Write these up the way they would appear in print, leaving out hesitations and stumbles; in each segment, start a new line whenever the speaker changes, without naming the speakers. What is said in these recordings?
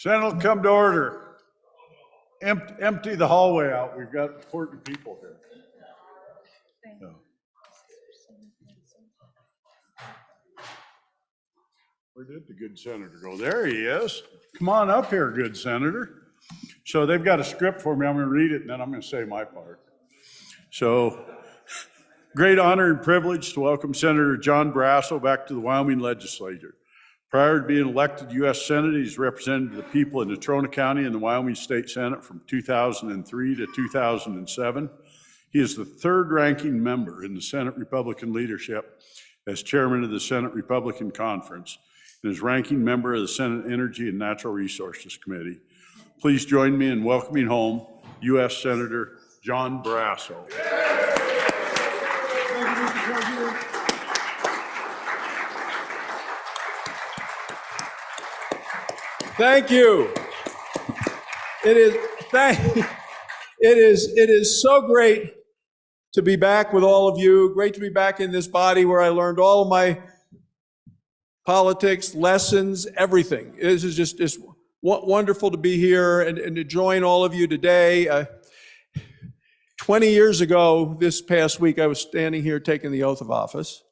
Senate will come to order. Empty the hallway out. We've got important people here. So. Where did the good senator go? There he is. Come on up here, good senator. So they've got a script for me. I'm going to read it, and then I'm going to say my part. So, great honor and privilege to welcome Senator John Barrasso back to the Wyoming legislature. Prior to being elected U.S. Senate, he's represented the people in Natrona County in the Wyoming State Senate from 2003 to 2007. He is the third ranking member in the Senate Republican leadership as chairman of the Senate Republican Conference and is ranking member of the Senate Energy and Natural Resources Committee. Please join me in welcoming home U.S. Senator John Barrasso.
Thank you. It is so great to be back with all of you. Great to be back in this body where I learned all of my politics, lessons, everything. This is just wonderful to be here and to join all of you today. 20 years ago, this past week, I was standing here taking the oath of office.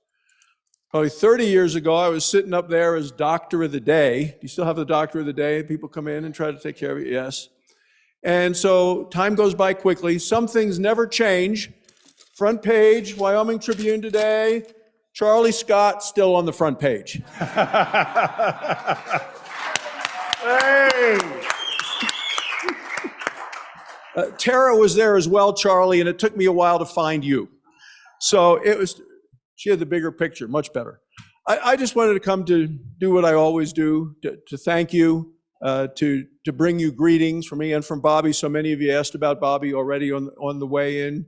Probably 30 years ago, I was sitting up there as Doctor of the Day. Do you still have the Doctor of the Day? People come in and try to take care of it? Yes. And so time goes by quickly. Some things never change. Front page, Wyoming Tribune today. Charlie Scott still on the front page.
Hey!
Tara was there as well, Charlie, and it took me a while to find you. So she had the bigger picture, much better. I just wanted to come to do what I always do, to thank you, to bring you greetings from me and from Bobby. So many of you asked about Bobby already on the way in.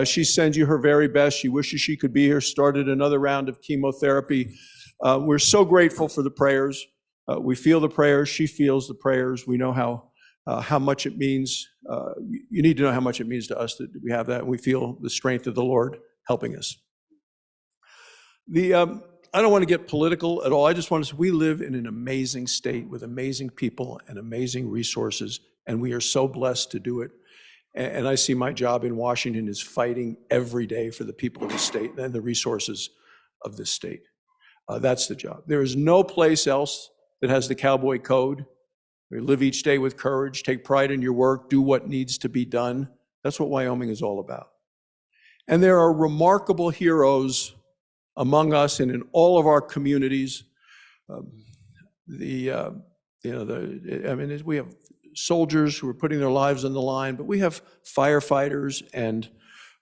She sends you her very best. She wishes she could be here, started another round of chemotherapy. We're so grateful for the prayers. We feel the prayers. She feels the prayers. We know how much it means. You need to know how much it means to us that we have that. And we feel the strength of the Lord helping us. I don't want to get political at all. I just want to say we live in an amazing state with amazing people and amazing resources, and we are so blessed to do it. And I see my job in Washington is fighting every day for the people of the state and the resources of this state. That's the job. There is no place else that has the cowboy code. We live each day with courage, take pride in your work, do what needs to be done. That's what Wyoming is all about. And there are remarkable heroes among us and in all of our communities. We have soldiers who are putting their lives on the line, but we have firefighters and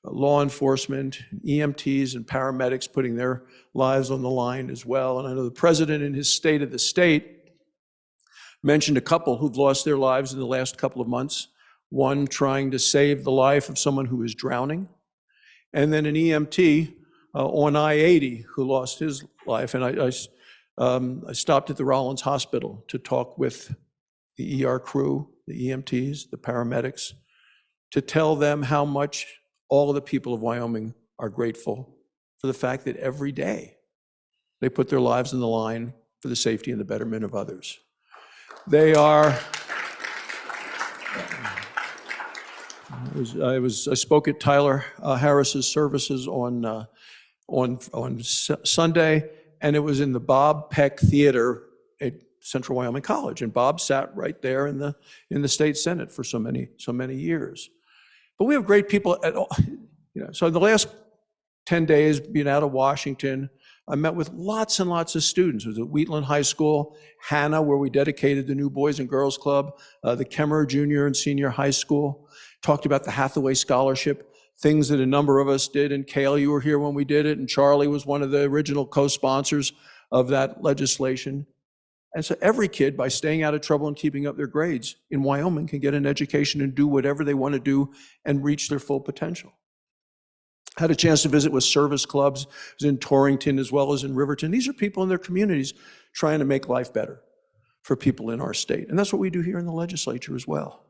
law enforcement, EMTs and paramedics putting their lives on the line as well. And I know the president in his State of the State mentioned a couple who've lost their lives in the last couple of months. One trying to save the life of someone who was drowning, and then an EMT on I-80 who lost his life. And I stopped at the Rollins Hospital to talk with the ER crew, the EMTs, the paramedics, to tell them how much all of the people of Wyoming are grateful for the fact that every day they put their lives on the line for the safety and the betterment of others. They are, I spoke at Tyler Harris's services on Sunday, and it was in the Bob Peck Theater at Central Wyoming College, and Bob sat right there in the state senate for so many years. But we have great people at all. So in the last 10 days, being out of Washington, I met with lots and lots of students. It was at Wheatland High School, Hannah, where we dedicated the new Boys and Girls Club, the Kemmerer Junior and Senior High School, talked about the Hathaway Scholarship, things that a number of us did, and Kale, you were here when we did it, and Charlie was one of the original co-sponsors of that legislation. And so every kid, by staying out of trouble and keeping up their grades in Wyoming, can get an education and do whatever they want to do and reach their full potential. Had a chance to visit with service clubs. I was in Torrington as well as in Riverton. These are people in their communities trying to make life better for people in our state. And that's what we do here in the legislature as well.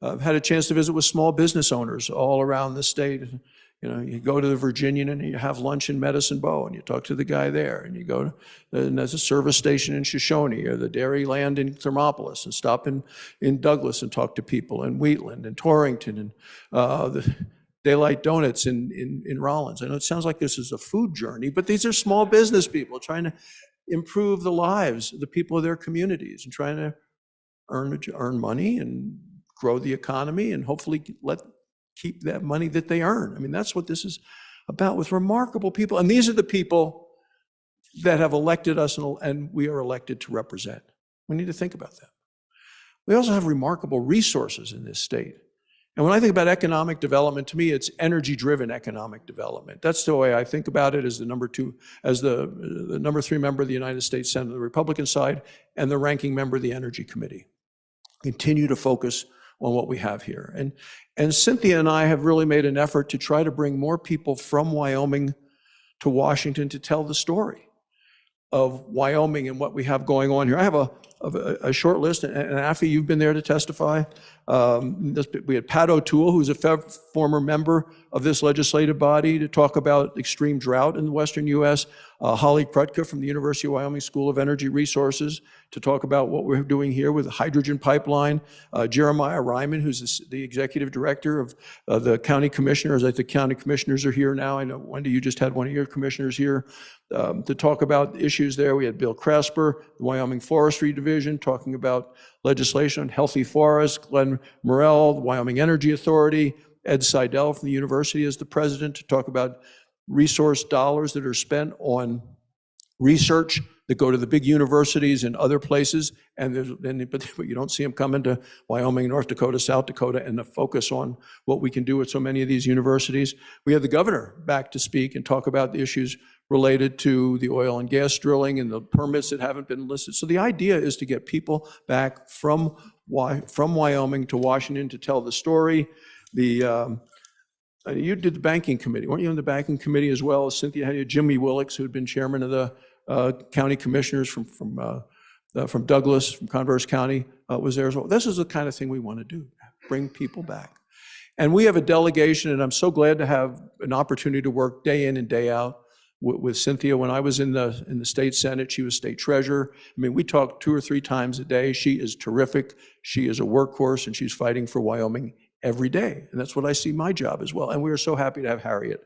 I've had a chance to visit with small business owners all around the state. You know, you go to the Virginian and you have lunch in Medicine Bow and you talk to the guy there, and you go to, and there's a service station in Shoshone or the Dairyland in Thermopolis, and stop in Douglas and talk to people, in Wheatland and Torrington, and the Daylight Donuts in Rollins. I know it sounds like this is a food journey, but these are small business people trying to improve the lives of the people of their communities and trying to earn money and grow the economy and hopefully keep that money that they earn. I mean, that's what this is about, with remarkable people. And these are the people that have elected us and we are elected to represent. We need to think about that. We also have remarkable resources in this state. And when I think about economic development, to me, it's energy-driven economic development. That's the way I think about it, as the number three member of the United States Senate, the Republican side, and the ranking member of the Energy Committee. Continue to focus on what we have here. And Cynthia and I have really made an effort to try to bring more people from Wyoming to Washington to tell the story of Wyoming and what we have going on here. I have a short list, and Afi, you've been there to testify. We had Pat O'Toole, who's a former member of this legislative body, to talk about extreme drought in the western U.S. Holly Krutka from the University of Wyoming School of Energy Resources to talk about what we're doing here with the hydrogen pipeline. Jeremiah Ryman, who's the executive director of the county commissioners. I think county commissioners are here now. I know, Wendy, you just had one of your commissioners here to talk about issues there. We had Bill Cresper, the Wyoming Forestry Division, talking about legislation on healthy forests. Glenn Morrell, the Wyoming Energy Authority. Ed Seidel from the university is the president to talk about resource dollars that are spent on research that go to the big universities and other places, but you don't see them coming to Wyoming, North Dakota, South Dakota, and the focus on what we can do with so many of these universities. We had the governor back to speak and talk about the issues related to the oil and gas drilling and the permits that haven't been listed. So the idea is to get people back from Wyoming to Washington to tell the story. You did the banking committee, weren't you on the banking committee as well? Cynthia had Jimmy Willix, who had been chairman of the county commissioners from Douglas, from Converse County, was there as well. This is the kind of thing we want to do, bring people back. And we have a delegation, and I'm so glad to have an opportunity to work day in and day out with Cynthia. When I was in the state senate, she was state treasurer. I mean, we talk 2 or 3 times a day. She is terrific. She is a workhorse, and she's fighting for Wyoming every day. And that's what I see my job as well. And we are so happy to have Harriet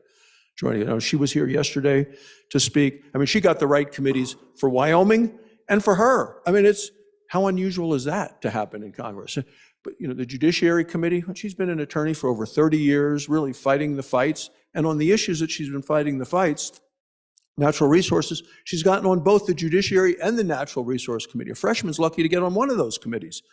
joining. You know, she was here yesterday to speak. I mean, she got the right committees for Wyoming and for her. I mean, how unusual is that to happen in Congress? But, you know, the Judiciary Committee, she's been an attorney for over 30 years, really fighting the fights. And on the issues that she's been fighting the fights, natural resources, she's gotten on both the Judiciary and the Natural Resource Committee. A freshman's lucky to get on one of those committees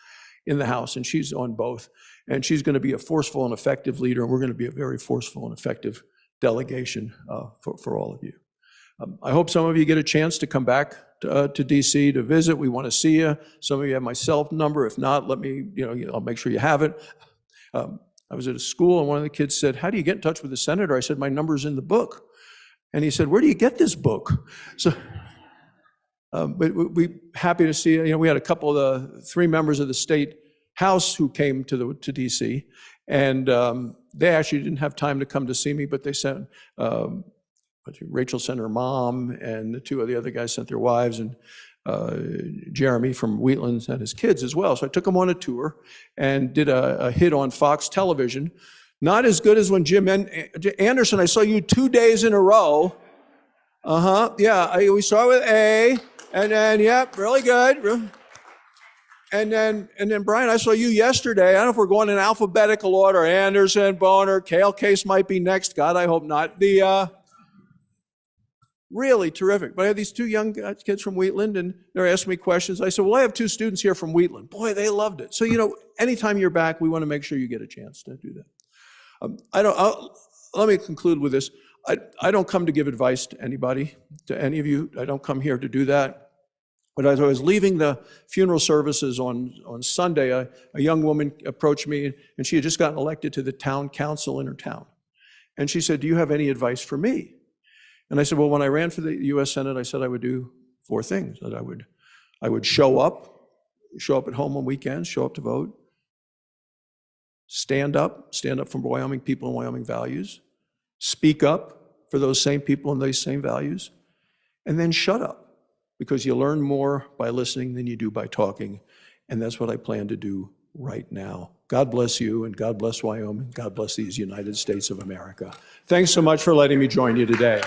in the House, and she's on both. And she's going to be a forceful and effective leader, and we're going to be a very forceful and effective delegation for all of you. I hope some of you get a chance to come back to DC to visit. We want to see you. Some of you have my cell number. If not, let me, I'll make sure you have it. I was at a school, and one of the kids said, "How do you get in touch with the senator?" I said, "My number's in the book." And he said, "Where do you get this book?" So, but we're happy to see you. We had a couple of the 3 members of the state House who came to DC, and they actually didn't have time to come to see me, but they sent, Rachel sent her mom, and the 2 of the other guys sent their wives, and Jeremy from Wheatland sent his kids as well. So I took them on a tour and did a hit on Fox Television. Not as good as when Jim Anderson, I saw you 2 days in a row. Yeah, we started with A, and then, yep, really good. And then Brian, I saw you yesterday. I don't know if we're going in alphabetical order. Anderson, Boner, Kale Case might be next. God, I hope not. Really terrific. But I had these 2 young kids from Wheatland, and they're asking me questions. I said, "Well, I have 2 students here from Wheatland." Boy, they loved it. So, anytime you're back, we want to make sure you get a chance to do that. Let me conclude with this. I don't come to give advice to anybody, to any of you. I don't come here to do that. But as I was leaving the funeral services on Sunday, a young woman approached me, and she had just gotten elected to the town council in her town. And she said, "Do you have any advice for me?" And I said, "Well, when I ran for the U.S. Senate, I said I would do 4 things. That I would show up at home on weekends, show up to vote, stand up for Wyoming people and Wyoming values, speak up for those same people and those same values, and then shut up, because you learn more by listening than you do by talking, and that's what I plan to do right now. God bless you, and God bless Wyoming. God bless these United States of America. Thanks so much for letting me join you today.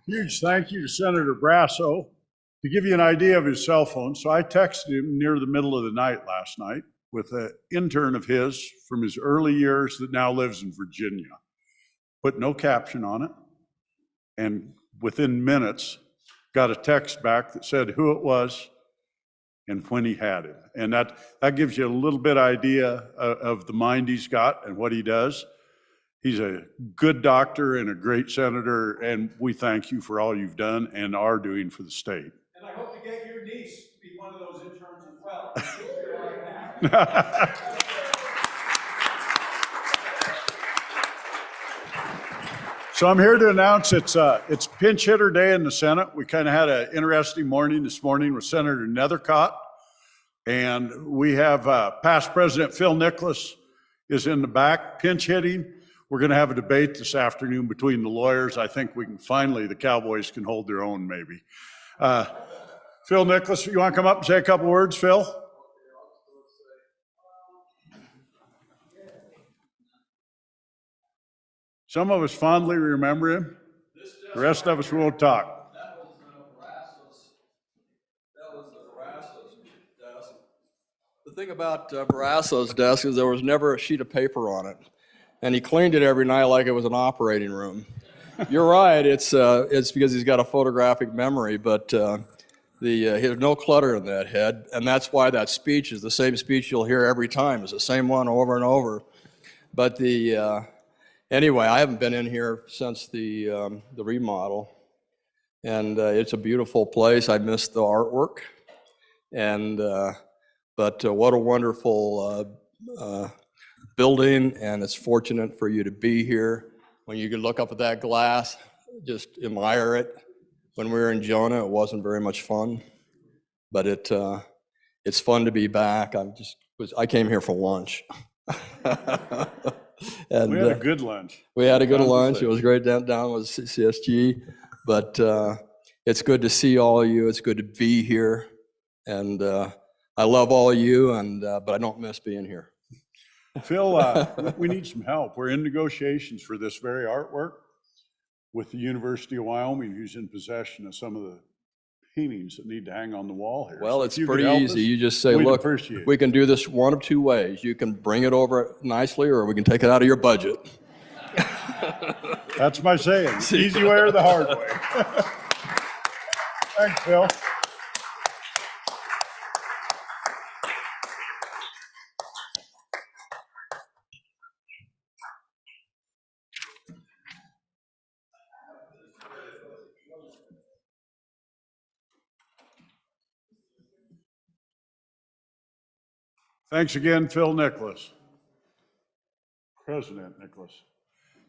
Huge thank you to Senator Brasso. To give you an idea of his cell phone, so I texted him near the middle of the night last night with an intern of his from his early years that now lives in Virginia. Put no caption on it, and within minutes got a text back that said who it was and when he had him. And that gives you a little bit idea of the mind he's got and what he does. He's a good doctor and a great senator, and we thank you for all you've done and are doing for the state.
And I hope to get your niece to be one of those interns as well. Right now.
So I'm here to announce it's pinch hitter day in the Senate. We kind of had an interesting morning this morning with Senator Nethercott, and we have past President Phil Nicholas is in the back pinch hitting. We're going to have a debate this afternoon between the lawyers. I think we can finally, the Cowboys can hold their own maybe. Phil Nicholas, you want to come up and say a couple words, Phil? Some of us fondly remember him. The rest of us won't talk.
That was Barrasso's desk. The thing about Barrasso's desk is there was never a sheet of paper on it, and he cleaned it every night like it was an operating room. You're right. It's because he's got a photographic memory, but there's no clutter in that head, and that's why that speech is the same speech you'll hear every time. It's the same one over and over. But anyway, I haven't been in here since the remodel, and it's a beautiful place. I miss the artwork, and but what a wonderful building, and it's fortunate for you to be here. When you can look up at that glass, just admire it. When we were in Jonah, it wasn't very much fun, but it's fun to be back. I came here for lunch. And
we had a good lunch.
We had a good lunch. It was great down with CSG, but it's good to see all of you. It's good to be here, and I love all of you, but I don't miss being here.
Phil, we need some help. We're in negotiations for this very artwork with the University of Wyoming, who's in possession of some of the paintings that need to hang on the wall here.
Well,
So
it's
if you could
pretty
help
easy.
us,
You just say,
we'd
look,
appreciate it.
we can do this one of two ways. You can bring it over nicely, or we can take it out of your budget.
That's my saying. Easy way or the hard way. Thanks, Phil. Thanks again, Phil Nicholas. President Nicholas.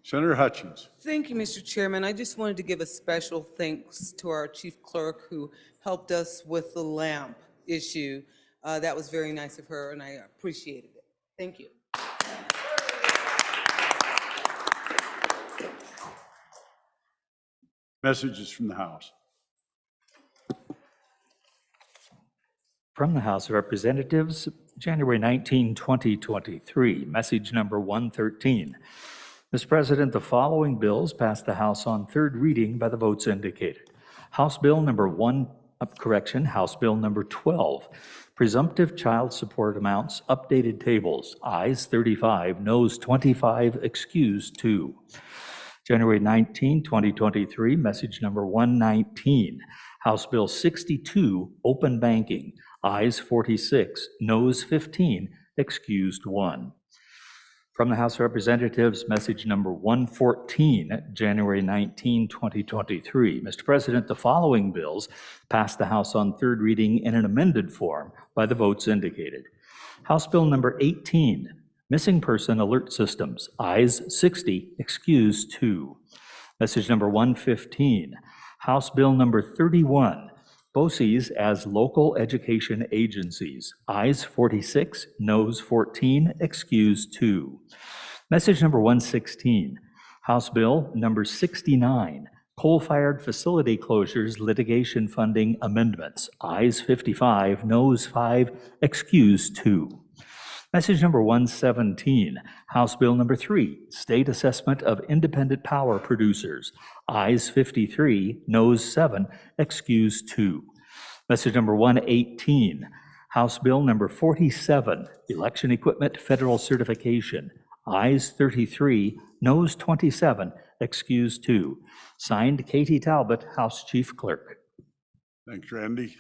Senator Hutchins.
Thank you, Mr. Chairman. I just wanted to give a special thanks to our chief clerk who helped us with the lamp issue. That was very nice of her, and I appreciated it. Thank you.
Messages from the House.
From the House of Representatives, January 19, 2023, message number 113. Mr. President, the following bills passed the House on third reading by the votes indicated. House Bill number 12, presumptive child support amounts, updated tables, ayes 35, noes 25, excused 2. January 19, 2023, message number 119, House Bill 62, open banking, ayes 46, noes 15, excused 1. From the House of Representatives, message number 114, January 19, 2023. Mr. President, the following bills passed the House on third reading in an amended form by the votes indicated. House Bill number 18, missing person alert systems, ayes 60, excused 2. Message number 115, House Bill number 31, BOCES as local education agencies. Ayes 46, noes 14, excused 2. Message number 116, House Bill number 69, coal-fired facility closures litigation funding amendments. Ayes 55, noes 5, excused 2. Message number 117, House Bill number 3, State Assessment of Independent Power Producers. Ayes 53, noes 7, excused 2. Message number 118, House Bill number 47, Election Equipment Federal Certification. Ayes 33, noes 27, excused 2. Signed, Katie Talbot, House Chief Clerk.
Thanks, Randy.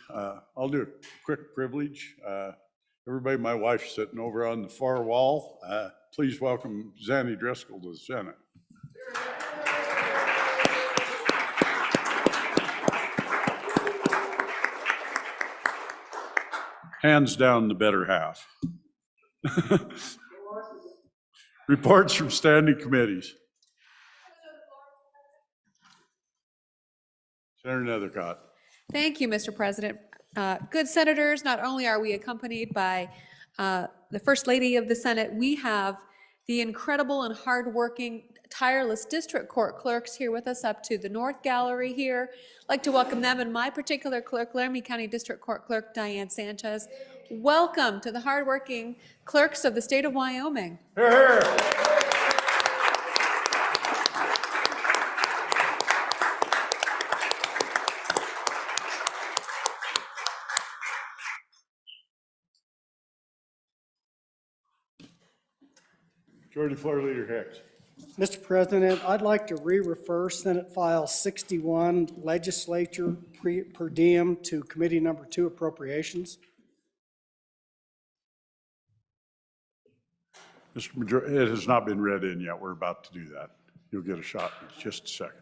I'll do a quick privilege. Everybody, my wife's sitting over on the far wall. Please welcome Zanny Driscoll to the Senate. Hands down, the better half. Reports from standing committees. Senator Nethercott.
Thank you, Mr. President. Good senators, not only are we accompanied by the First Lady of the Senate, we have the incredible and hardworking, tireless district court clerks here with us up to the North Gallery here. I'd like to welcome them and my particular clerk, Laramie County District Court Clerk Diane Sanchez. Welcome to the hardworking clerks of the state of Wyoming.
Here, here. Majority Floor Leader Hicks.
Mr. President, I'd like to re-refer Senate File 61, Legislature per diem, to Committee Number 2, Appropriations.
Mr. Majority, it has not been read in yet. We're about to do that. You'll get a shot in just a second.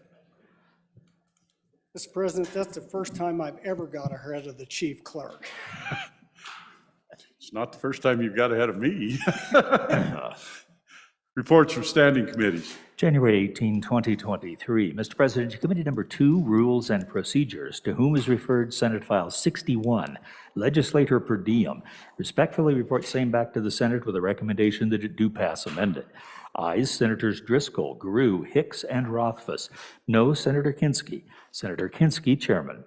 Mr. President, that's the first time I've ever got ahead of the chief clerk.
It's not the first time you've got ahead of me. Reports from standing committees.
January 18, 2023. Mr. President, Committee Number 2, Rules and Procedures, to whom is referred Senate File 61, Legislator per diem, respectfully report same back to the Senate with a recommendation that it do pass amended. Ayes, Senators Driscoll, Grew, Hicks, and Rothfuss. No, Senator Kinski. Senator Kinski, Chairman.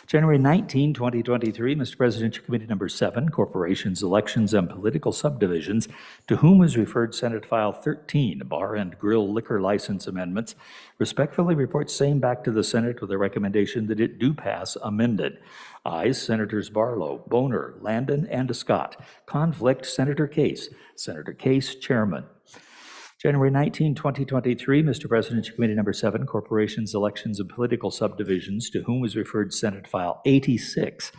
January 19, 2023, Mr. President, Committee Number 7, Corporations, Elections, and Political Subdivisions, to whom is referred Senate File 13, Bar and Grill Liquor License Amendments, respectfully report same back to the Senate with a recommendation that it do pass amended. Ayes, Senators Barlow, Boner, Landon, and Scott. Conflict, Senator Case. Senator Case, Chairman. January 19, 2023, Mr. President, Committee Number 7, Corporations, Elections, and Political Subdivisions, to whom is referred Senate File 86,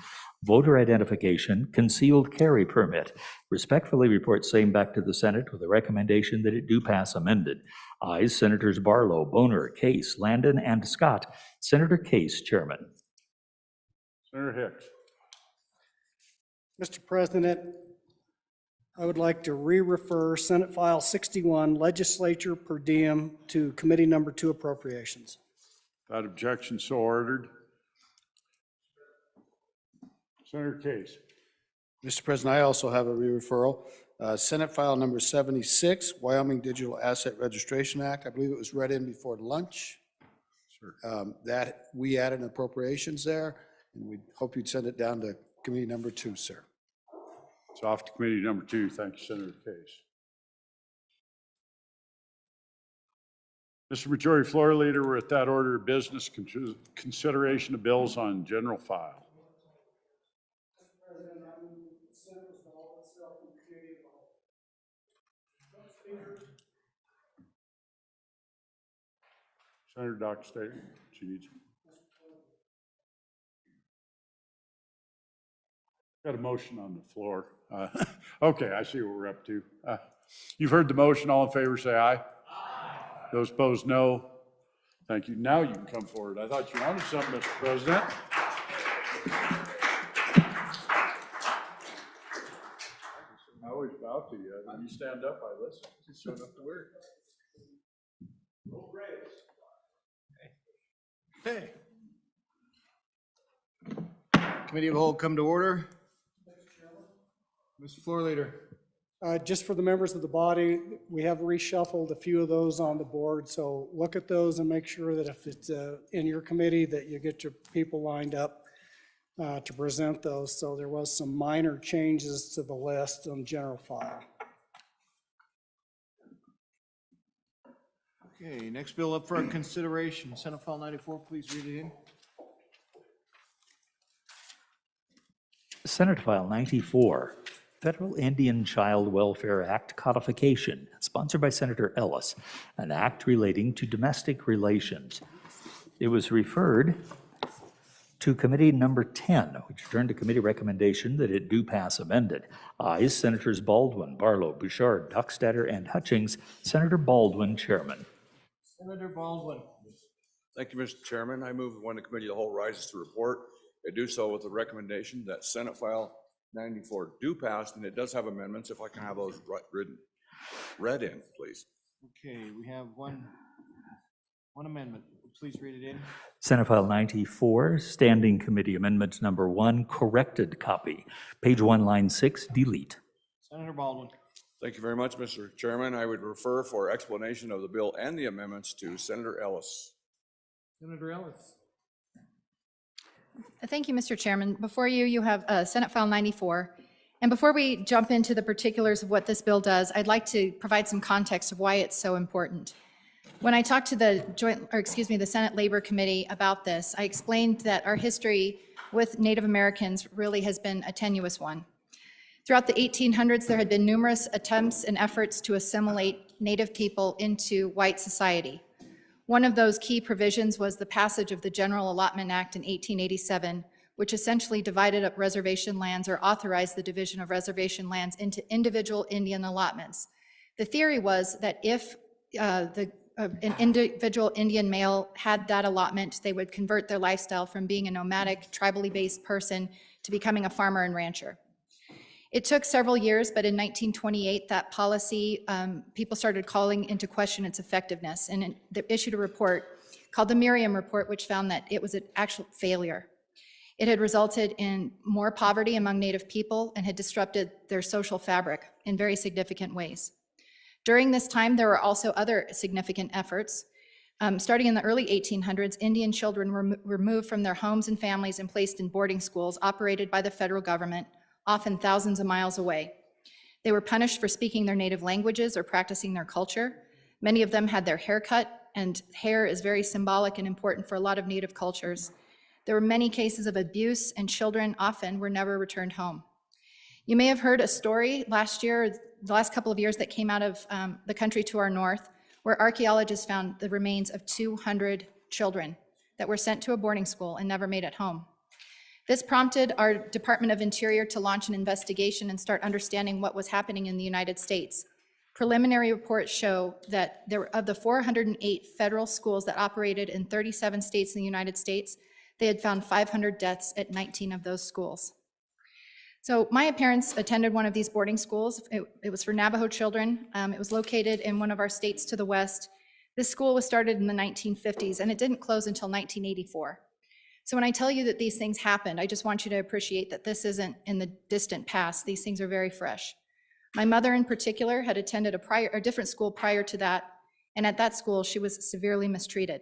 Voter Identification, Concealed Carry Permit. Respectfully report same back to the Senate with a recommendation that it do pass amended. Ayes, Senators Barlow, Boner, Case, Landon, and Scott. Senator Case, Chairman.
Senator Hicks.
Mr. President, I would like to re-refer Senate File 61, Legislature per diem, to Committee Number 2, Appropriations.
Without objection, so ordered. Senator Case.
Mr. President, I also have a re-referral. Senate File Number 76, Wyoming Digital Asset Registration Act. I believe it was read in before lunch.
Sure.
That we added an appropriations there, and we hope you'd send it down to Committee Number 2, sir.
It's off to Committee Number 2. Thank you, Senator Case. Mr. Majority Floor Leader, we're at that order of business, consideration of bills on general file. Senator Doc Staten, she needs. Got a motion on the floor. Okay, I see what we're up to. You've heard the motion. All in favor, say aye. Aye. Those opposed, no. Thank you. Now you can come forward. I thought you wanted something, Mr. President. I always bow to you. When you stand up, I listen. You showed up to work. Hey.
Committee of the Whole come to order. Mr. Floor Leader.
Just for the members of the body, we have reshuffled a few of those on the board, so look at those and make sure that if it's in your committee, that you get your people lined up to present those. So there was some minor changes to the list on general file.
Okay, next bill up for consideration, Senate File 94, please read it in.
Senate File 94, Federal Indian Child Welfare Act codification, sponsored by Senator Ellis, an act relating to domestic relations. It was referred to Committee Number 10, which turned to committee recommendation that it do pass amended. Ayes, Senators Baldwin, Barlow, Bouchard, Dockstader, and Hutchings. Senator Baldwin, Chairman.
Senator Baldwin.
Thank you, Mr. Chairman. I move that when the committee of the whole rises to report, I do so with the recommendation that Senate File 94 do pass, and it does have amendments. If I can have those read in, please.
Okay, we have one amendment. Please read it in.
Senate File 94, Standing Committee Amendment Number 1, corrected copy. Page 1, line 6, delete.
Senator Baldwin.
Thank you very much, Mr. Chairman. I would refer for explanation of the bill and the amendments to Senator Ellis.
Senator Ellis.
Thank you, Mr. Chairman. Before you, you have Senate File 94. And before we jump into the particulars of what this bill does, I'd like to provide some context of why it's so important. When I talked to the Senate Labor Committee about this, I explained that our history with Native Americans really has been a tenuous one. Throughout the 1800s, there had been numerous attempts and efforts to assimilate Native people into white society. One of those key provisions was the passage of the General Allotment Act in 1887, which essentially divided up reservation lands or authorized the division of reservation lands into individual Indian allotments. The theory was that if an individual Indian male had that allotment, they would convert their lifestyle from being a nomadic, tribally based person to becoming a farmer and rancher. It took several years, but in 1928, that policy, people started calling into question its effectiveness, and they issued a report called the Merriam Report, which found that it was an actual failure. It had resulted in more poverty among Native people and had disrupted their social fabric in very significant ways. During this time, there were also other significant efforts. Starting in the early 1800s, Indian children were removed from their homes and families and placed in boarding schools operated by the federal government, often thousands of miles away. They were punished for speaking their native languages or practicing their culture. Many of them had their hair cut, and hair is very symbolic and important for a lot of Native cultures. There were many cases of abuse, and children often were never returned home. You may have heard a story last year, the last couple of years, that came out of the country to our north, where archaeologists found the remains of 200 children that were sent to a boarding school and never made it home. This prompted our Department of Interior to launch an investigation and start understanding what was happening in the United States. Preliminary reports show that of the 408 federal schools that operated in 37 states in the United States, they had found 500 deaths at 19 of those schools. So my parents attended one of these boarding schools. It was for Navajo children. It was located in one of our states to the west. This school was started in the 1950s, and it didn't close until 1984. So when I tell you that these things happened, I just want you to appreciate that this isn't in the distant past. These things are very fresh. My mother in particular had attended a different school prior to that, and at that school, she was severely mistreated.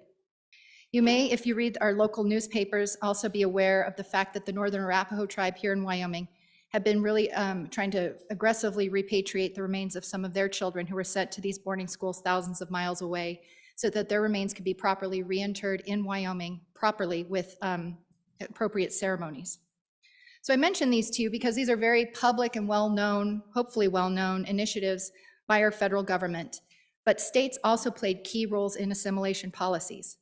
You may, if you read our local newspapers, also be aware of the fact that the Northern Arapaho tribe here in Wyoming have been really trying to aggressively repatriate the remains of some of their children who were sent to these boarding schools thousands of miles away, so that their remains could be properly reinterred in Wyoming, properly with appropriate ceremonies. So I mention these to you because these are very public and well-known, hopefully well-known initiatives by our federal government, but states also played key roles in assimilation policies.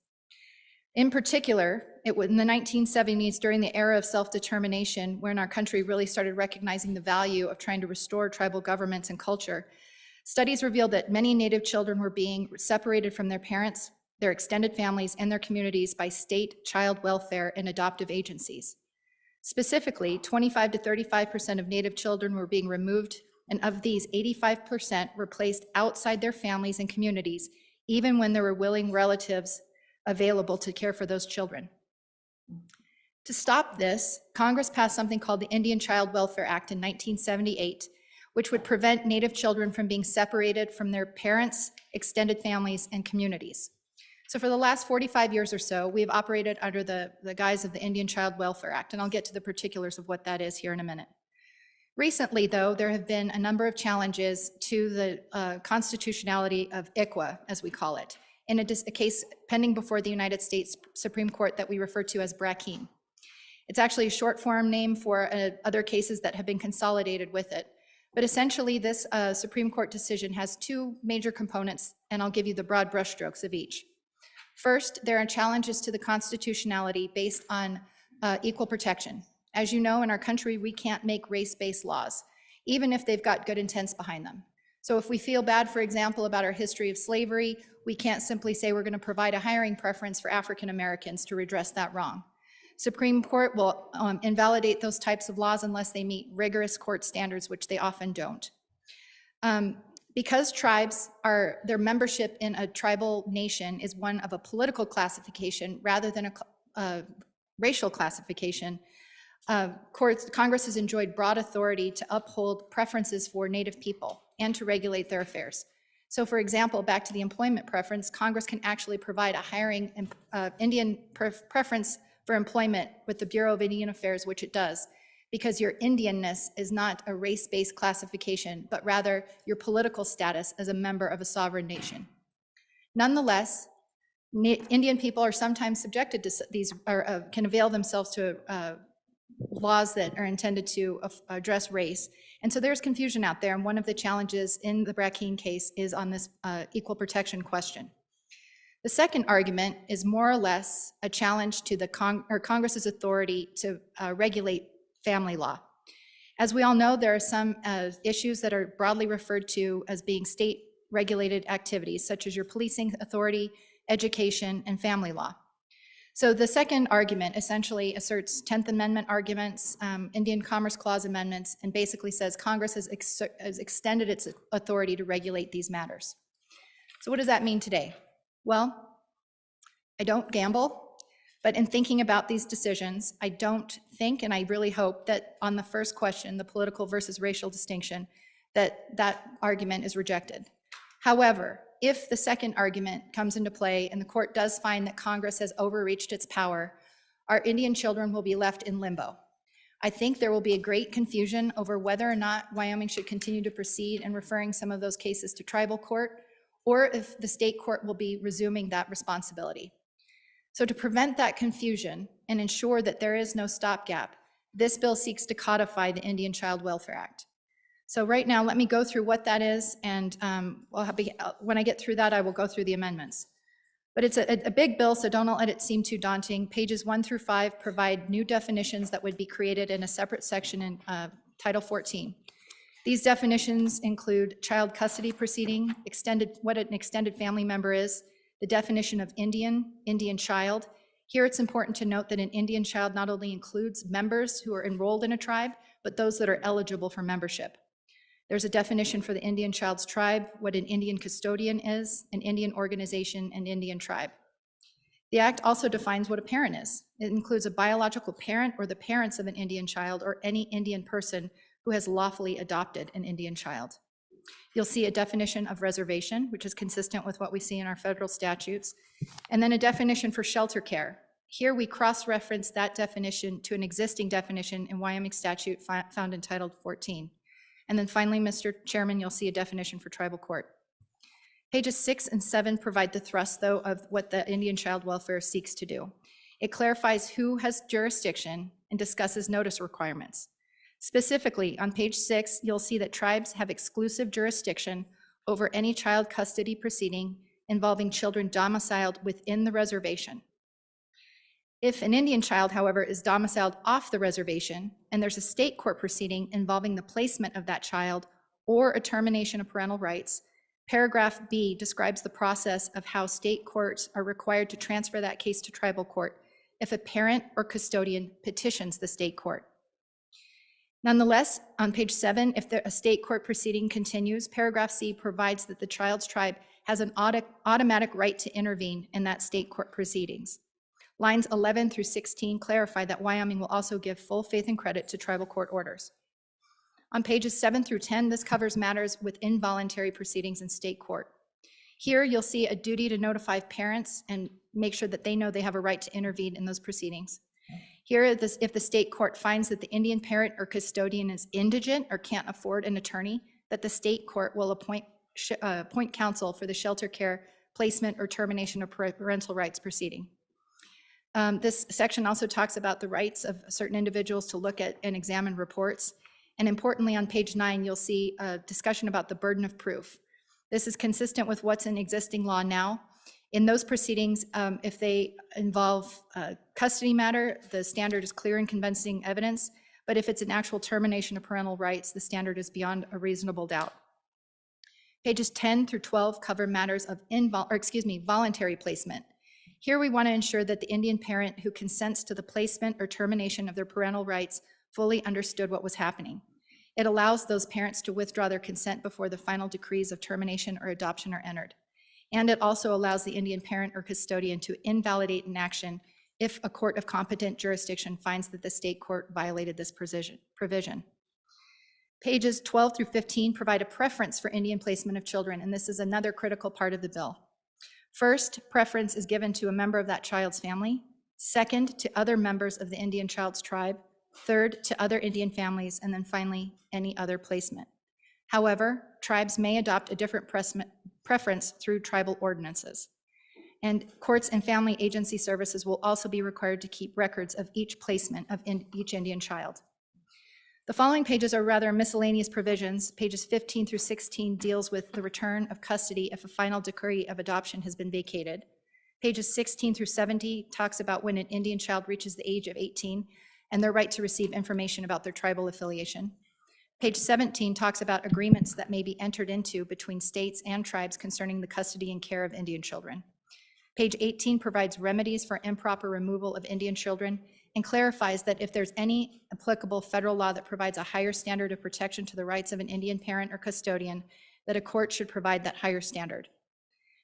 In particular, it was in the 1970s, during the era of self-determination, when our country really started recognizing the value of trying to restore tribal governments and culture. Studies revealed that many Native children were being separated from their parents, their extended families, and their communities by state child welfare and adoptive agencies. Specifically, 25 to 35% of Native children were being removed, and of these, 85% were placed outside their families and communities, even when there were willing relatives available to care for those children. To stop this, Congress passed something called the Indian Child Welfare Act in 1978, which would prevent Native children from being separated from their parents, extended families, and communities. So for the last 45 years or so, we have operated under the guise of the Indian Child Welfare Act, and I'll get to the particulars of what that is here in a minute. Recently, though, there have been a number of challenges to the constitutionality of ICWA, as we call it, in a case pending before the United States Supreme Court that we refer to as Brackeen. It's actually a short form name for other cases that have been consolidated with it. But essentially, this Supreme Court decision has two major components, and I'll give you the broad brushstrokes of each. First, there are challenges to the constitutionality based on equal protection. As you know, in our country, we can't make race-based laws, even if they've got good intents behind them. So if we feel bad, for example, about our history of slavery, we can't simply say we're going to provide a hiring preference for African Americans to redress that wrong. Supreme Court will invalidate those types of laws unless they meet rigorous court standards, which they often don't. Because tribes their membership in a tribal nation is one of a political classification rather than a racial classification, Congress has enjoyed broad authority to uphold preferences for Native people and to regulate their affairs. So for example, back to the employment preference, Congress can actually provide a hiring Indian preference for employment with the Bureau of Indian Affairs, which it does, because your Indianness is not a race-based classification, but rather your political status as a member of a sovereign nation. Nonetheless, Indian people are sometimes subjected to these, or can avail themselves to laws that are intended to address race. And so there's confusion out there, and one of the challenges in the Brackeen case is on this equal protection question. The second argument is more or less a challenge to the Congress's authority to regulate family law. As we all know, there are some issues that are broadly referred to as being state-regulated activities, such as your policing authority, education, and family law. So the second argument essentially asserts 10th Amendment arguments, Indian Commerce Clause amendments, and basically says Congress has extended its authority to regulate these matters. So what does that mean today? Well, I don't gamble, but in thinking about these decisions, I don't think, and I really hope that on the first question, the political versus racial distinction, that argument is rejected. However, if the second argument comes into play and the court does find that Congress has overreached its power, our Indian children will be left in limbo. I think there will be a great confusion over whether or not Wyoming should continue to proceed in referring some of those cases to tribal court, or if the state court will be resuming that responsibility. So to prevent that confusion and ensure that there is no stopgap, this bill seeks to codify the Indian Child Welfare Act. So right now, let me go through what that is, and when I get through that, I will go through the amendments. But it's a big bill, so don't let it seem too daunting. Pages 1 through 5 provide new definitions that would be created in a separate section in Title 14. These definitions include child custody proceeding, what an extended family member is, the definition of Indian child. Here it's important to note that an Indian child not only includes members who are enrolled in a tribe, but those that are eligible for membership. There's a definition for the Indian child's tribe, what an Indian custodian is, an Indian organization, and Indian tribe. The act also defines what a parent is. It includes a biological parent or the parents of an Indian child or any Indian person who has lawfully adopted an Indian child. You'll see a definition of reservation, which is consistent with what we see in our federal statutes, and then a definition for shelter care. Here we cross-reference that definition to an existing definition in Wyoming statute found in Title 14. And then finally, Mr. Chairman, you'll see a definition for tribal court. Pages 6 and 7 provide the thrust, though, of what the Indian Child Welfare seeks to do. It clarifies who has jurisdiction and discusses notice requirements. Specifically, on page 6, you'll see that tribes have exclusive jurisdiction over any child custody proceeding involving children domiciled within the reservation. If an Indian child, however, is domiciled off the reservation and there's a state court proceeding involving the placement of that child or a termination of parental rights, paragraph B describes the process of how state courts are required to transfer that case to tribal court if a parent or custodian petitions the state court. Nonetheless, on page 7, if a state court proceeding continues, paragraph C provides that the child's tribe has an automatic right to intervene in that state court proceedings. Lines 11 through 16 clarify that Wyoming will also give full faith and credit to tribal court orders. On pages 7 through 10, this covers matters with involuntary proceedings in state court. Here, you'll see a duty to notify parents and make sure that they know they have a right to intervene in those proceedings. Here, if the state court finds that the Indian parent or custodian is indigent or can't afford an attorney, that the state court will appoint counsel for the shelter care, placement, or termination of parental rights proceeding. This section also talks about the rights of certain individuals to look at and examine reports. And importantly, on page 9, you'll see a discussion about the burden of proof. This is consistent with what's in existing law now. In those proceedings, if they involve a custody matter, the standard is clear and convincing evidence. But if it's an actual termination of parental rights, the standard is beyond a reasonable doubt. Pages 10 through 12 cover matters of voluntary placement. Here we want to ensure that the Indian parent who consents to the placement or termination of their parental rights fully understood what was happening. It allows those parents to withdraw their consent before the final decrees of termination or adoption are entered. And it also allows the Indian parent or custodian to invalidate an action if a court of competent jurisdiction finds that the state court violated this provision. Pages 12 through 15 provide a preference for Indian placement of children, and this is another critical part of the bill. First, preference is given to a member of that child's family. Second, to other members of the Indian child's tribe. Third, to other Indian families, and then finally, any other placement. However, tribes may adopt a different preference through tribal ordinances. And courts and family agency services will also be required to keep records of each placement of each Indian child. The following pages are rather miscellaneous provisions. Pages 15 through 16 deals with the return of custody if a final decree of adoption has been vacated. Pages 16 through 70 talks about when an Indian child reaches the age of 18 and their right to receive information about their tribal affiliation. Page 17 talks about agreements that may be entered into between states and tribes concerning the custody and care of Indian children. Page 18 provides remedies for improper removal of Indian children and clarifies that if there's any applicable federal law that provides a higher standard of protection to the rights of an Indian parent or custodian, that a court should provide that higher standard.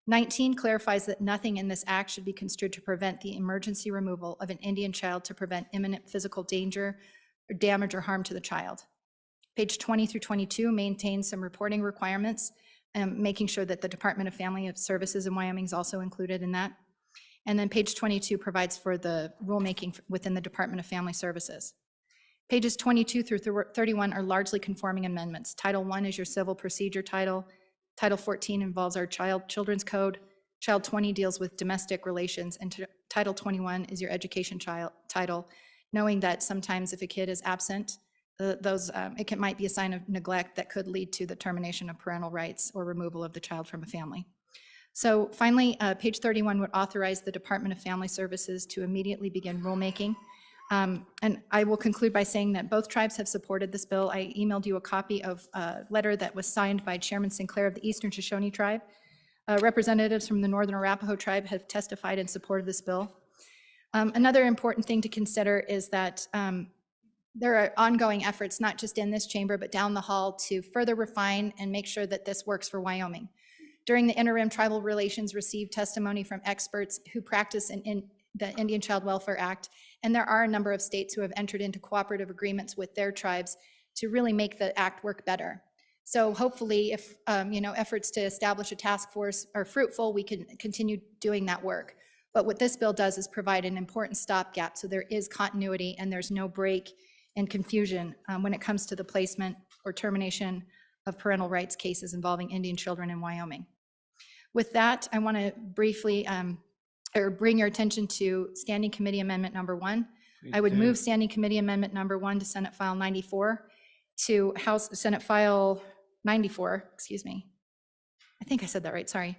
19 clarifies that nothing in this act should be construed to prevent the emergency removal of an Indian child to prevent imminent physical danger or damage or harm to the child. Page 20 through 22 maintains some reporting requirements, making sure that the Department of Family Services in Wyoming is also included in that. And then page 22 provides for the rulemaking within the Department of Family Services. Pages 22 through 31 are largely conforming amendments. Title I is your civil procedure title. Title 14 involves our children's code. Title 20 deals with domestic relations, and Title 21 is your education title, knowing that sometimes if a kid is absent, it might be a sign of neglect that could lead to the termination of parental rights or removal of the child from a family. So finally, page 31 would authorize the Department of Family Services to immediately begin rulemaking. And I will conclude by saying that both tribes have supported this bill. I emailed you a copy of a letter that was signed by Chairman Sinclair of the Eastern Shoshone Tribe. Representatives from the Northern Arapaho Tribe have testified in support of this bill. Another important thing to consider is that there are ongoing efforts, not just in this chamber, but down the hall, to further refine and make sure that this works for Wyoming. During the interim, Tribal Relations received testimony from experts who practice in the Indian Child Welfare Act, and there are a number of states who have entered into cooperative agreements with their tribes to really make the act work better. So hopefully, if efforts to establish a task force are fruitful, we can continue doing that work. But what this bill does is provide an important stopgap, so there is continuity and there's no break and confusion when it comes to the placement or termination of parental rights cases involving Indian children in Wyoming. With that, I want to briefly bring your attention to Standing Committee Amendment number 1. I would move Standing Committee Amendment number 1 to Senate File 94, to Senate File 94, excuse me. I think I said that right, sorry.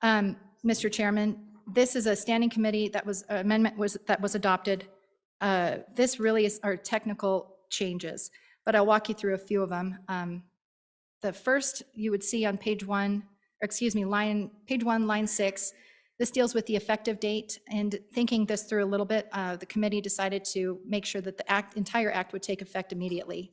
Mr. Chairman, this is a standing committee that was, that was adopted. This really are technical changes, but I'll walk you through a few of them. The first you would see on page 1, page 1, line 6. This deals with the effective date, and thinking this through a little bit, the committee decided to make sure that the entire act would take effect immediately.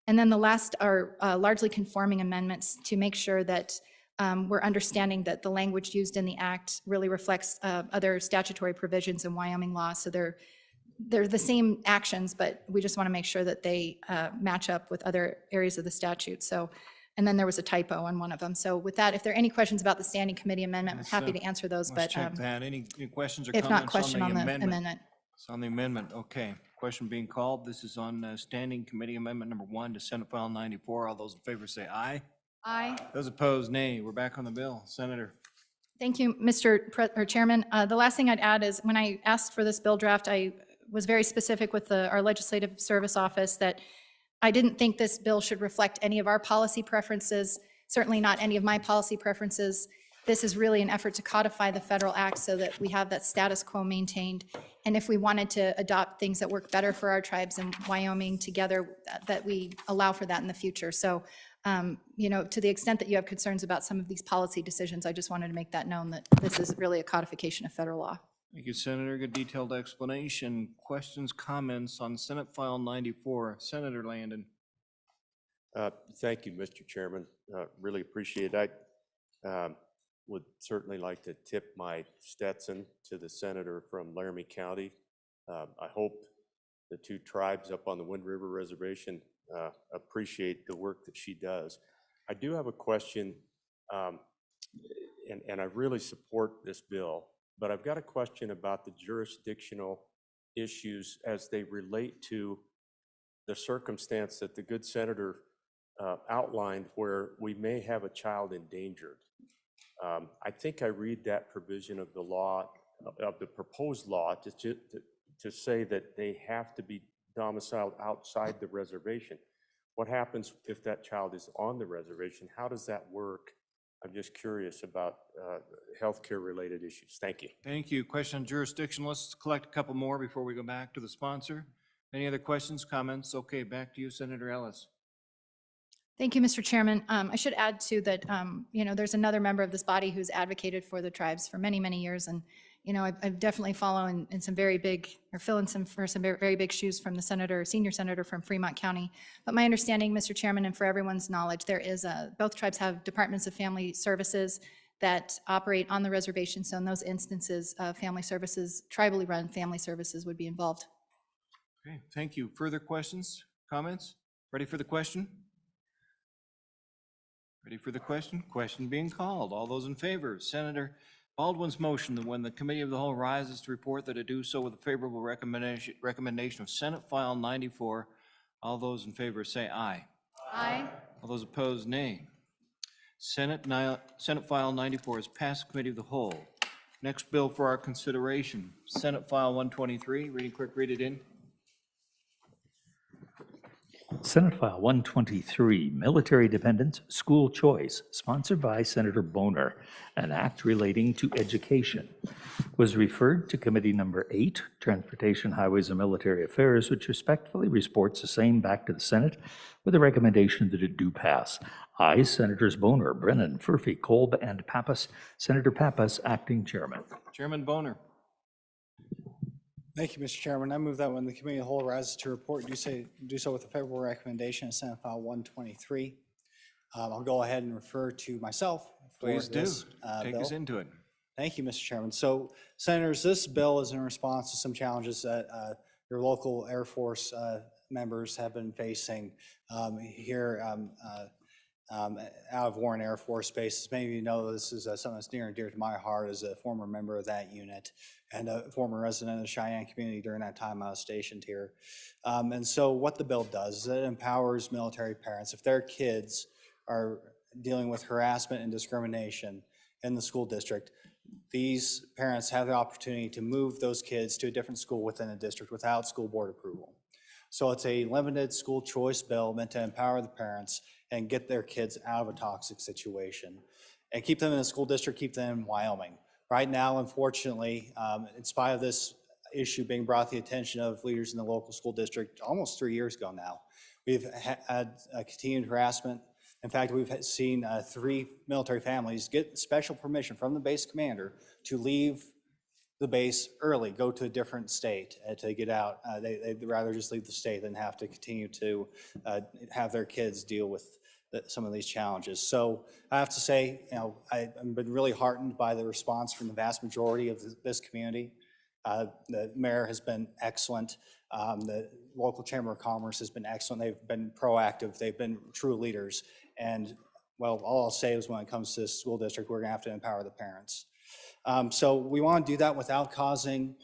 And then the last are largely conforming amendments to make sure that we're understanding that the language used in the act really reflects other statutory provisions in Wyoming law. So they're the same actions, but we just want to make sure that they match up with other areas of the statute. So, and then there was a typo on one of them. So with that, if there are any questions about the standing committee amendment, I'm happy to answer those,
Let's
but
check that. Any questions or
if not,
comments
question
on
on
the
the
amendment?
amendment.
It's on the amendment, okay. Question being called. This is on Standing Committee Amendment number 1 to Senate File 94. All those in favor say aye.
Aye.
Those opposed, nay. We're back on the bill. Senator.
Thank you, Mr. Chairman. The last thing I'd add is when I asked for this bill draft, I was very specific with our Legislative Service Office that I didn't think this bill should reflect any of our policy preferences, certainly not any of my policy preferences. This is really an effort to codify the federal act so that we have that status quo maintained. And if we wanted to adopt things that work better for our tribes in Wyoming together, that we allow for that in the future. So, you know, to the extent that you have concerns about some of these policy decisions, I just wanted to make that known that this is really a codification of federal law.
Thank you, Senator. Good detailed explanation. Questions, comments on Senate File 94? Senator Landon.
Thank you, Mr. Chairman. Really appreciate it. I would certainly like to tip my Stetson to the senator from Laramie County. I hope the two tribes up on the Wind River Reservation appreciate the work that she does. I do have a question, and I really support this bill, but I've got a question about the jurisdictional issues as they relate to the circumstance that the good senator outlined where we may have a child endangered. I think I read that provision of the law, of the proposed law, to say that they have to be domiciled outside the reservation. What happens if that child is on the reservation? How does that work? I'm just curious about healthcare related issues. Thank you.
Thank you. Question on jurisdiction. Let's collect a couple more before we go back to the sponsor. Any other questions, comments? Okay, back to you, Senator Ellis.
Thank you, Mr. Chairman. I should add too that, you know, there's another member of this body who's advocated for the tribes for many, many years. And, you know, I've definitely followed in some very big, or fill in some very big shoes from the senator, senior senator from Fremont County. But my understanding, Mr. Chairman, and for everyone's knowledge, there is both tribes have departments of family services that operate on the reservation. So in those instances, family services, tribally run family services would be involved.
Okay, thank you. Further questions, comments? Ready for the question? Ready for the question? Question being called. All those in favor? Senator Baldwin's motion that when the Committee of the Whole rises to report that it do so with a favorable recommendation of Senate File 94. All those in favor say aye.
Aye.
All those opposed, nay. Senate File 94 is passed Committee of the Whole. Next bill for our consideration, Senate File 123. Reading clerk, read it in.
Senate File 123, Military Dependents School Choice, sponsored by Senator Boner, an act relating to education, was referred to Committee Number 8, Transportation, Highways, and Military Affairs, which respectfully reports the same back to the Senate with a recommendation that it do pass. Ayes, Senators Boner, Brennan, Furphy, Kolb, and Pappas. Senator Pappas, acting chairman.
Chairman Boner.
Thank you, Mr. Chairman. I move that when the Committee of the Whole rises to report, do so with a favorable recommendation of Senate File 123. I'll go ahead and refer to myself for
Please do.
this
Take us into it.
Thank you, Mr. Chairman. So, Senators, this bill is in response to some challenges that your local Air Force members have been facing here out of Warren Air Force Base. As many of you know, this is something that's near and dear to my heart as a former member of that unit and a former resident of the Cheyenne community during that time I was stationed here. And so what the bill does is it empowers military parents. If their kids are dealing with harassment and discrimination in the school district, these parents have the opportunity to move those kids to a different school within a district without school board approval. So it's a limited school choice bill meant to empower the parents and get their kids out of a toxic situation and keep them in the school district, keep them in Wyoming. Right now, unfortunately, in spite of this issue being brought to the attention of leaders in the local school district almost 3 years ago now, we've had continued harassment. In fact, we've seen 3 military families get special permission from the base commander to leave the base early, go to a different state to get out. They'd rather just leave the state than have to continue to have their kids deal with some of these challenges. So I have to say, I've been really heartened by the response from the vast majority of this community. The mayor has been excellent. The local Chamber of Commerce has been excellent. They've been proactive. They've been true leaders. And well, all I'll say is when it comes to the school district, we're gonna have to empower the parents. So we want to do that without causing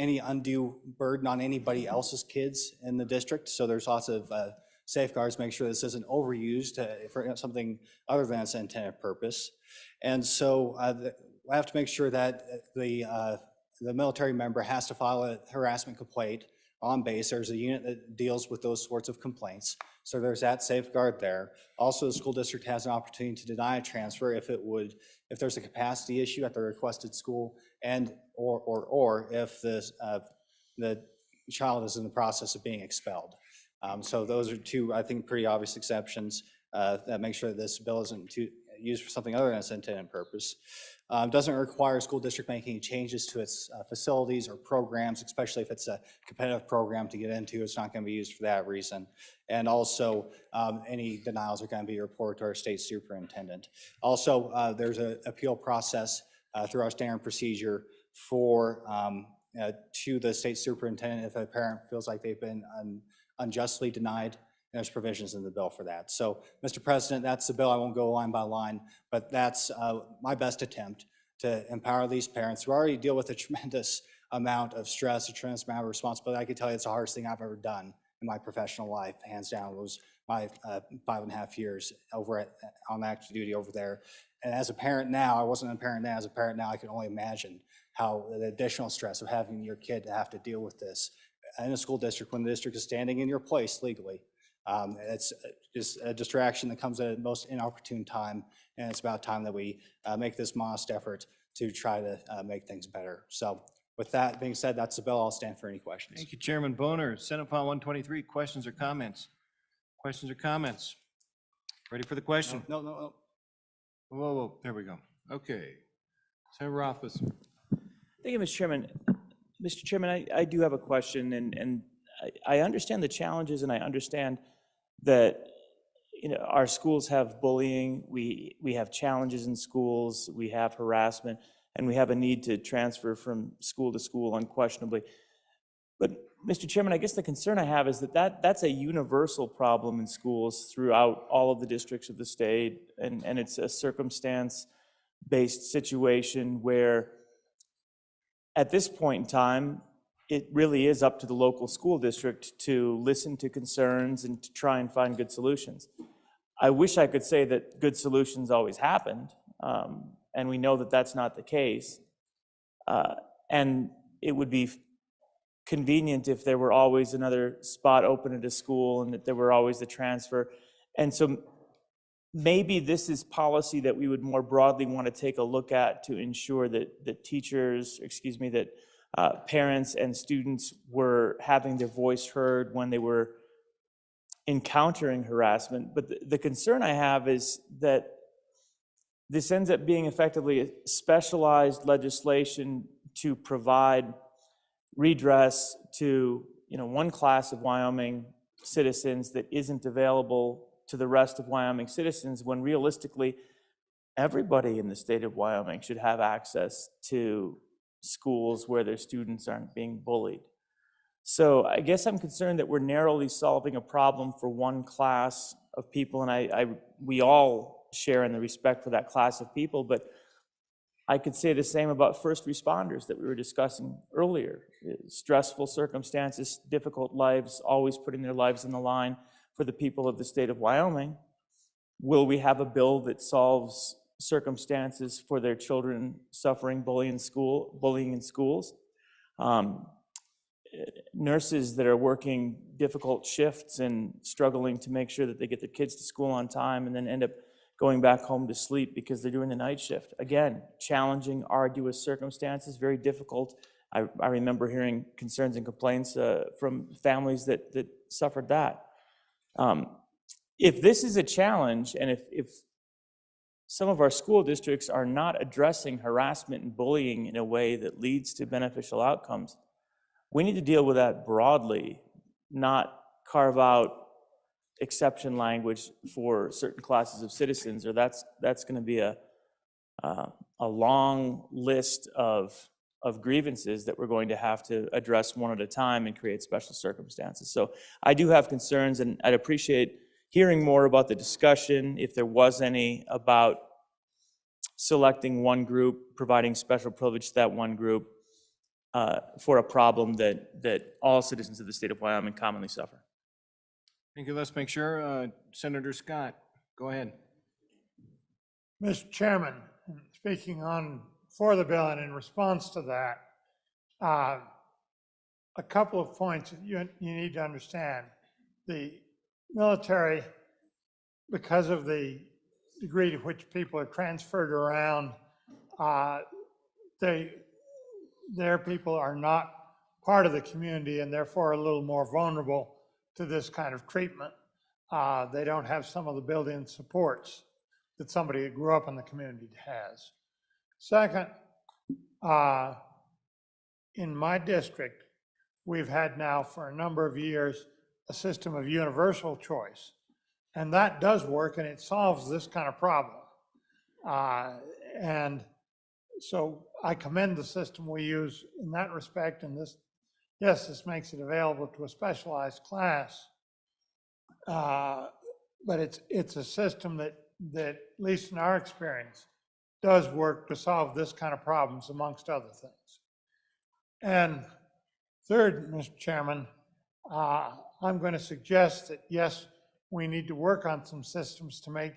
any undue burden on anybody else's kids in the district. So there's lots of safeguards, make sure this isn't overused for something other than its intended purpose. And so I have to make sure that the military member has to file a harassment complaint on base. There's a unit that deals with those sorts of complaints. So there's that safeguard there. Also, the school district has an opportunity to deny a transfer if there's a capacity issue at the requested school, and or if the child is in the process of being expelled. So those are two, I think, pretty obvious exceptions that make sure that this bill isn't used for something other than its intended purpose. Doesn't require a school district making changes to its facilities or programs, especially if it's a competitive program to get into. It's not going to be used for that reason. And also, any denials are going to be reported to our state superintendent. Also, there's an appeal process through our standard procedure for to the state superintendent if a parent feels like they've been unjustly denied. There's provisions in the bill for that. So, Mr. President, that's the bill. I won't go line by line, but that's my best attempt to empower these parents who already deal with a tremendous amount of stress, a tremendous amount of responsibility. I can tell you it's the hardest thing I've ever done in my professional life, hands down. It was my 5.5 years over on active duty over there. And as a parent now, I wasn't a parent then, as a parent now, I can only imagine how the additional stress of having your kid to have to deal with this in a school district when the district is standing in your place legally. It's just a distraction that comes at a most inopportune time, and it's about time that we make this modest effort to try to make things better. So with that being said, that's the bill. I'll stand for any questions.
Thank you, Chairman Boner. Senate File 123, questions or comments? Questions or comments? Ready for the question?
No.
Whoa, there we go. Okay. Senator Rothfuss.
Thank you, Mr. Chairman. Mr. Chairman, I do have a question, and I understand the challenges, and I understand that our schools have bullying, we have challenges in schools, we have harassment, and we have a need to transfer from school to school unquestionably. But Mr. Chairman, I guess the concern I have is that's a universal problem in schools throughout all of the districts of the state, and it's a circumstance-based situation where at this point in time, it really is up to the local school district to listen to concerns and to try and find good solutions. I wish I could say that good solutions always happened, and we know that that's not the case. And it would be convenient if there were always another spot open at a school and that there were always the transfer. And so maybe this is policy that we would more broadly want to take a look at to ensure that parents and students were having their voice heard when they were encountering harassment. But the concern I have is that this ends up being effectively a specialized legislation to provide redress to one class of Wyoming citizens that isn't available to the rest of Wyoming citizens, when realistically everybody in the state of Wyoming should have access to schools where their students aren't being bullied. So I guess I'm concerned that we're narrowly solving a problem for one class of people, and we all share in the respect for that class of people, but I could say the same about first responders that we were discussing earlier. Stressful circumstances, difficult lives, always putting their lives on the line for the people of the state of Wyoming. Will we have a bill that solves circumstances for their children suffering bullying in schools? Nurses that are working difficult shifts and struggling to make sure that they get their kids to school on time and then end up going back home to sleep because they're doing the night shift. Again, challenging, arduous circumstances, very difficult. I remember hearing concerns and complaints from families that suffered that. If this is a challenge, and if some of our school districts are not addressing harassment and bullying in a way that leads to beneficial outcomes, we need to deal with that broadly, not carve out exception language for certain classes of citizens, or that's going to be a long list of grievances that we're going to have to address one at a time and create special circumstances. So I do have concerns, and I'd appreciate hearing more about the discussion, if there was any, about selecting one group, providing special privilege to that one group for a problem that all citizens of the state of Wyoming commonly suffer.
Thank you. Let's make sure. Senator Scott, go ahead.
Mr. Chairman, speaking for the bill and in response to that, a couple of points you need to understand. The military, because of the degree to which people are transferred around, their people are not part of the community and therefore a little more vulnerable to this kind of treatment. They don't have some of the built-in supports that somebody who grew up in the community has. Second, in my district, we've had now for a number of years a system of universal choice. And that does work, and it solves this kind of problem. And so I commend the system we use in that respect. And this, yes, this makes it available to a specialized class. But it's a system that, at least in our experience, does work to solve this kind of problems, amongst other things. And third, Mr. Chairman, I'm going to suggest that, yes, we need to work on some systems to make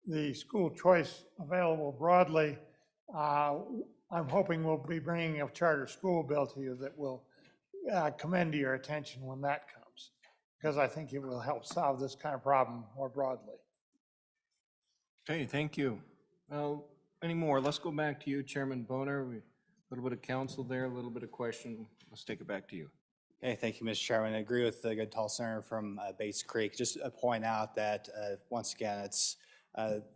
the school choice available broadly. I'm hoping we'll be bringing a charter school bill to you that will commend to your attention when that comes, because I think it will help solve this kind of problem more broadly.
Okay, thank you. Well, any more? Let's go back to you, Chairman Boner. A little bit of counsel there, a little bit of question. Let's take it back to you.
Okay, thank you, Mr. Chairman. I agree with the good tall senator from Bates Creek. Just to point out that, once again, it's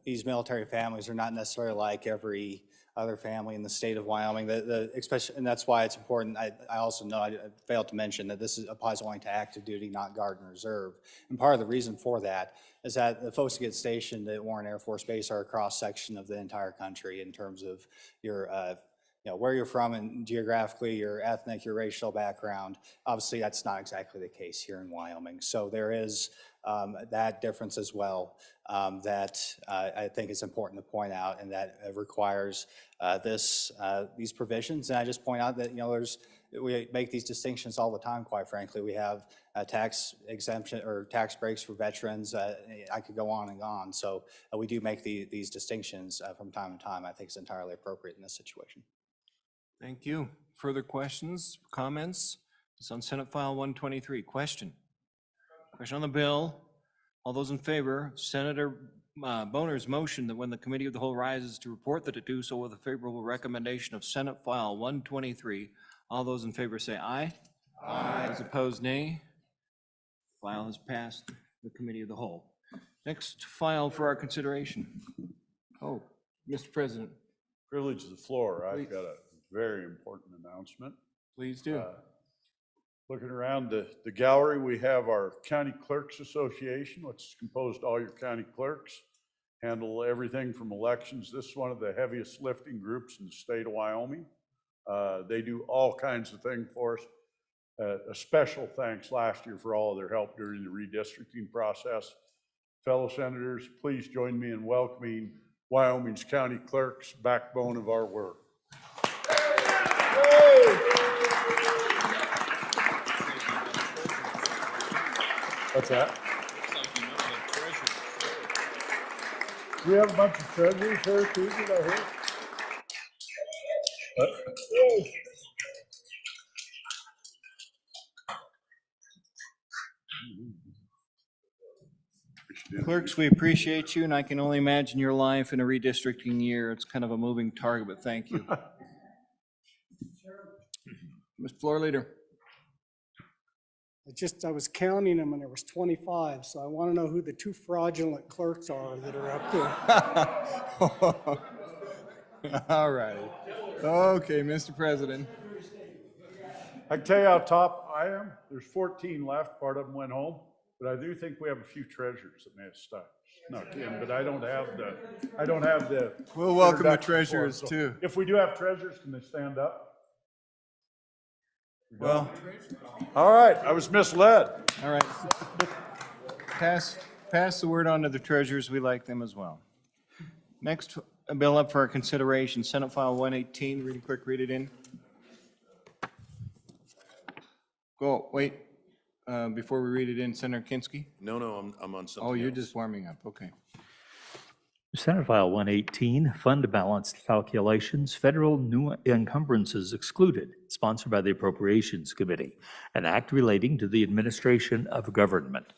these military families are not necessarily like every other family in the state of Wyoming. Especially, and that's why it's important. I also know I failed to mention that this applies only to active duty, not Guard and Reserve. And part of the reason for that is that the folks that get stationed at Warren Air Force Base are a cross section of the entire country in terms of your where you're from and geographically, your ethnic, your racial background. Obviously, that's not exactly the case here in Wyoming. So there is that difference as well that I think is important to point out, and that requires these provisions. And I just point out that we make these distinctions all the time. Quite frankly, we have tax exemption or tax breaks for veterans. I could go on and on. So we do make these distinctions from time to time. I think it's entirely appropriate in this situation.
Thank you. Further questions, comments? It's on Senate File 123. Question on the bill. All those in favor of Senator Boner's motion that when the Committee of the Whole rises to report that it do so with a favorable recommendation of Senate File 123, all those in favor say aye. Aye. Those opposed, nay. File has passed the Committee of the Whole. Next file for our consideration. Oh, Mr. President.
Privilege of the floor. I've got a very important announcement.
Please do.
Looking around the gallery, we have our County Clerks Association, which is composed of all your county clerks, handle everything from elections. This is one of the heaviest lifting groups in the state of Wyoming. They do all kinds of things for us. A special thanks last year for all of their help during the redistricting process. Fellow senators, please join me in welcoming Wyoming's county clerks, backbone of our work. What's that? We have a bunch of treasurers here too, did I hear?
Clerks, we appreciate you, and I can only imagine your life in a redistricting year. It's kind of a moving target, but thank you. Mr. Floor Leader.
I was counting them and there was 25, so I want to know who the two fraudulent clerks are that are up there.
All right. Okay, Mr. President.
I can tell you how top I am. There's 14 left. Part of them went home. But I do think we have a few treasures that may have snuck in, but I don't have the.
We'll welcome the
introduction for it.
treasurers,
So
too.
If we do have treasures, can they stand up?
Well,
All right, I was misled.
all right. Pass the word on to the treasurers. We like them as well. Next, a bill up for our consideration, Senate File 118. Read it quick, read it in. Go, wait, before we read it in, Senator Kinski?
No, I'm on something
Oh, you're
else.
just warming up, okay.
Senate File 118, Fund Balance Calculations, Federal New Encumbrances Excluded, sponsored by the Appropriations Committee, an act relating to the administration of government.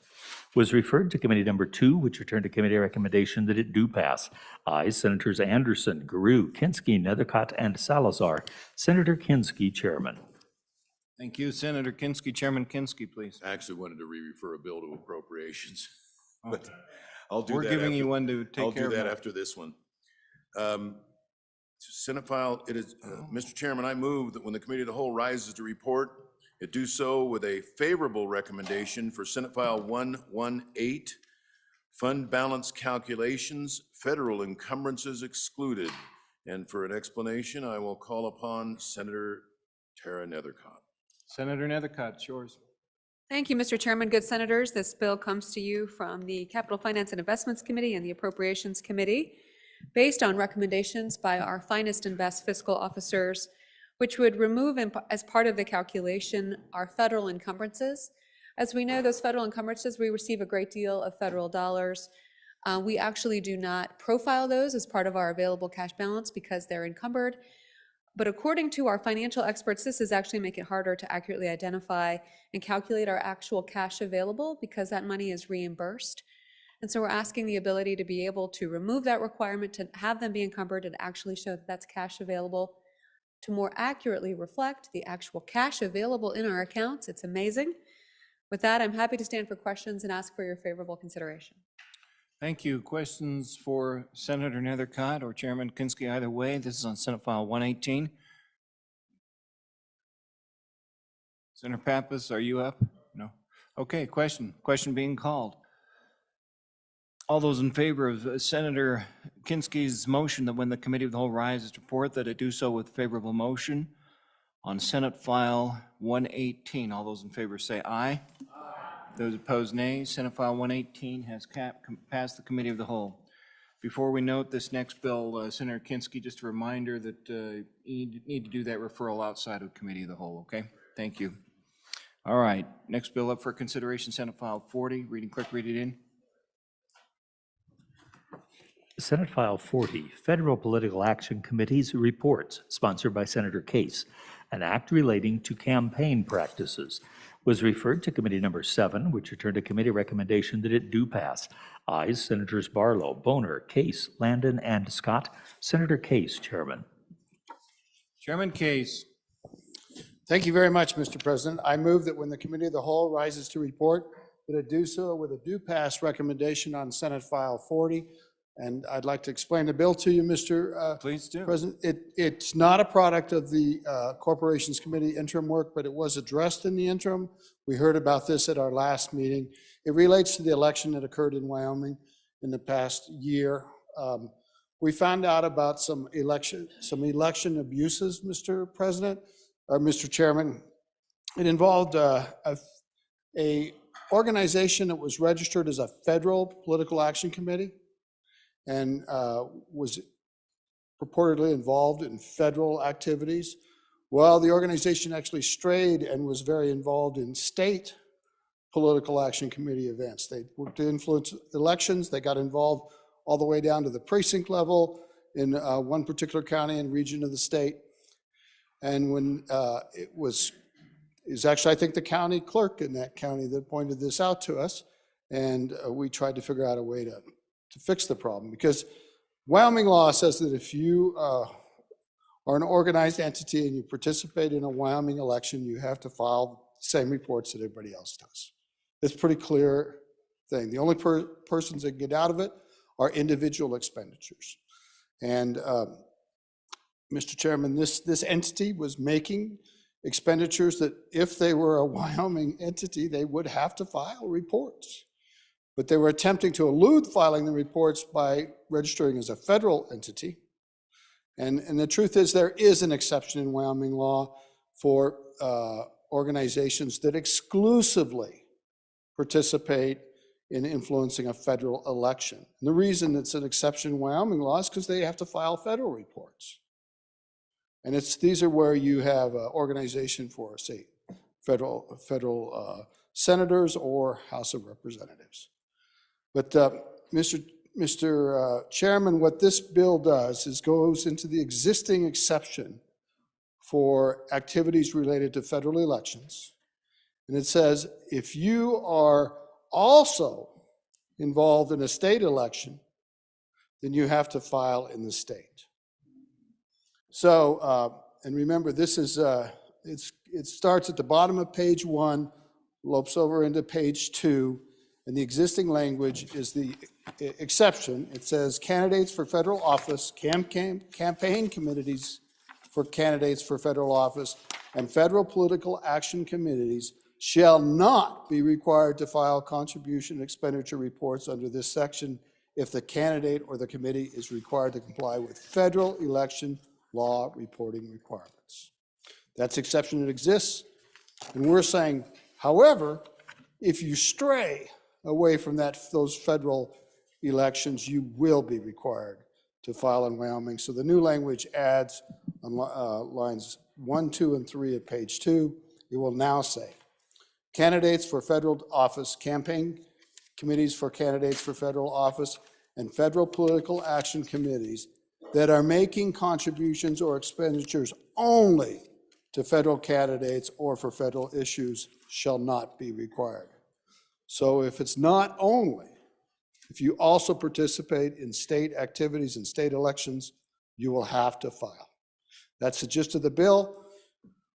Was referred to Committee Number 2, which returned to committee recommendation that it do pass. Ayes, Senators Anderson, Guru, Kinski, Nethercott, and Salazar. Senator Kinski, Chairman.
Thank you, Senator Kinski. Chairman Kinski, please.
I actually wanted to re-refer a bill to appropriations, but I'll do that.
We're giving you
after-
one to take care of.
I'll do that
now.
after this one. Senate file, it is, Mr. Chairman, I move that when the Committee of the Whole rises to report, it do so with a favorable recommendation for Senate File 118, Fund Balance Calculations, Federal Encumbrances Excluded. And for an explanation, I will call upon Senator Tara Nethercott.
Senator Nethercott, it's yours.
Thank you, Mr. Chairman. Good senators, this bill comes to you from the Capital Finance and Investments Committee and the Appropriations Committee, based on recommendations by our finest and best fiscal officers, which would remove as part of the calculation our federal encumbrances. As we know, those federal encumbrances, we receive a great deal of federal dollars. We actually do not profile those as part of our available cash balance because they're encumbered. But according to our financial experts, this is actually making it harder to accurately identify and calculate our actual cash available because that money is reimbursed. And so we're asking the ability to be able to remove that requirement, to have them be encumbered and actually show that that's cash available, to more accurately reflect the actual cash available in our accounts. It's amazing. With that, I'm happy to stand for questions and ask for your favorable consideration.
Thank you. Questions for Senator Nethercott or Chairman Kinski, either way? This is on Senate File 118. Senator Pappas, are you up? No. Okay, question being called. All those in favor of Senator Kinski's motion that when the Committee of the Whole rises to report, that it do so with favorable motion on Senate File 118. All those in favor say aye. Those opposed, nay. Senate File 118 has passed the Committee of the Whole. Before we note this next bill, Senator Kinski, just a reminder that you need to do that referral outside of Committee of the Whole, okay? Thank you. All right, next bill up for consideration, Senate File 40. Reading clerk, read it in.
Senate File 40, Federal Political Action Committee's Reports, sponsored by Senator Case, an act relating to campaign practices, was referred to Committee Number 7, which returned a committee recommendation that it do pass. Ayes, Senators Barlow, Boner, Case, Landon, and Scott. Senator Case, Chairman.
Chairman Case.
Thank you very much, Mr. President. I move that when the Committee of the Whole rises to report, that it do so with a do pass recommendation on Senate File 40. And I'd like to explain the bill to you, Mr.
Please do.
President. It's not a product of the Corporations Committee interim work, but it was addressed in the interim. We heard about this at our last meeting. It relates to the election that occurred in Wyoming in the past year. We found out about some election abuses, Mr. President, or Mr. Chairman. It involved a organization that was registered as a federal political action committee and was purportedly involved in federal activities. Well, the organization actually strayed and was very involved in state political action committee events. They worked to influence elections. They got involved all the way down to the precinct level in one particular county and region of the state. And when it was actually, I think, the county clerk in that county that pointed this out to us. And we tried to figure out a way to fix the problem, because Wyoming law says that if you are an organized entity and you participate in a Wyoming election, you have to file the same reports that everybody else does. It's a pretty clear thing. The only persons that get out of it are individual expenditures. And Mr. Chairman, this entity was making expenditures that if they were a Wyoming entity, they would have to file reports. But they were attempting to elude filing the reports by registering as a federal entity. And the truth is, there is an exception in Wyoming law for organizations that exclusively participate in influencing a federal election. And the reason it's an exception in Wyoming law is because they have to file federal reports. And these are where you have an organization for, say, federal senators or House of Representatives. But Mr. Chairman, what this bill does is goes into the existing exception for activities related to federal elections. And it says, if you are also involved in a state election, then you have to file in the state. So, and remember, this is, it starts at the bottom of page 1, lopes over into page 2, and the existing language is the exception. It says candidates for federal office, campaign committees for candidates for federal office, and federal political action committees shall not be required to file contribution expenditure reports under this section if the candidate or the committee is required to comply with federal election law reporting requirements. That's exception that exists. And we're saying, however, if you stray away from those federal elections, you will be required to file in Wyoming. So the new language adds on lines 1, 2, and 3 of page 2, it will now say, candidates for federal office, campaign committees for candidates for federal office, and federal political action committees that are making contributions or expenditures only to federal candidates or for federal issues shall not be required. So if it's not only, if you also participate in state activities and state elections, you will have to file. That's the gist of the bill.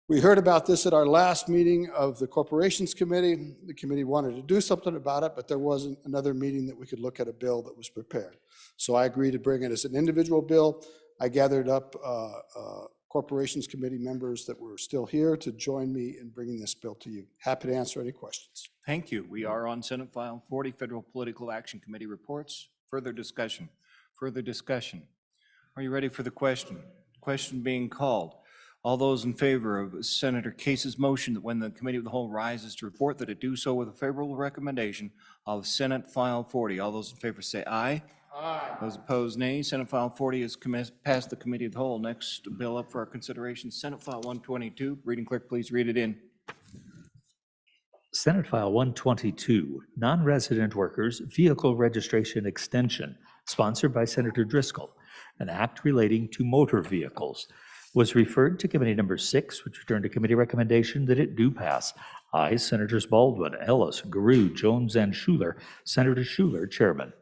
We heard about this at our last meeting of the Corporations Committee. The committee wanted to do something about it, but there wasn't another meeting that we could look at a bill that was prepared. So I agreed to bring it as an individual bill. I gathered up Corporations Committee members that were still here to join me in bringing this bill to you. Happy to answer any questions.
Thank you. We are on Senate File 40, Federal Political Action Committee reports. Further discussion. Further discussion. Are you ready for the question? Question being called. All those in favor of Senator Case's motion that when the Committee of the Whole rises to report that it do so with a favorable recommendation of Senate File 40. All those in favor say aye. Aye. Those opposed, nay. Senate File 40 is passed the Committee of the Whole. Next bill up for our consideration, Senate File 122. Reading clerk, please read it in.
Senate File 122, Non-Resident Workers Vehicle Registration Extension, sponsored by Senator Driscoll, an act relating to motor vehicles, was referred to Committee Number 6, which returned to committee recommendation that it do pass. Ayes, Senators Baldwin, Ellis, Garreau, Jones, and Schuler. Senator Schuler, Chairman.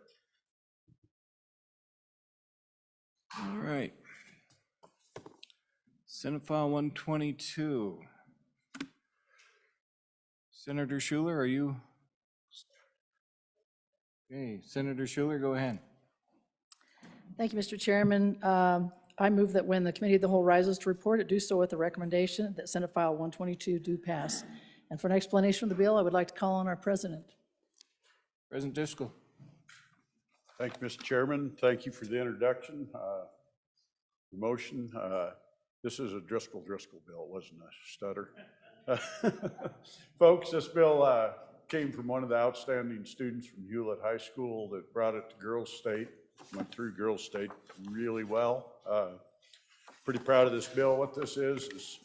All right. Senate File 122. Senator Schuler, are you? Okay, Senator Schuler, go ahead.
Thank you, Mr. Chairman. I move that when the Committee of the Whole rises to report, it do so with the recommendation that Senate File 122 do pass. And for an explanation of the bill, I would like to call on our President.
President Driscoll.
Thank you, Mr. Chairman. Thank you for the introduction. The motion. This is a Driscoll bill, wasn't a stutter. Folks, this bill came from one of the outstanding students from Hewlett High School that brought it to Girls State. Went through Girls State really well. Pretty proud of this bill. What this is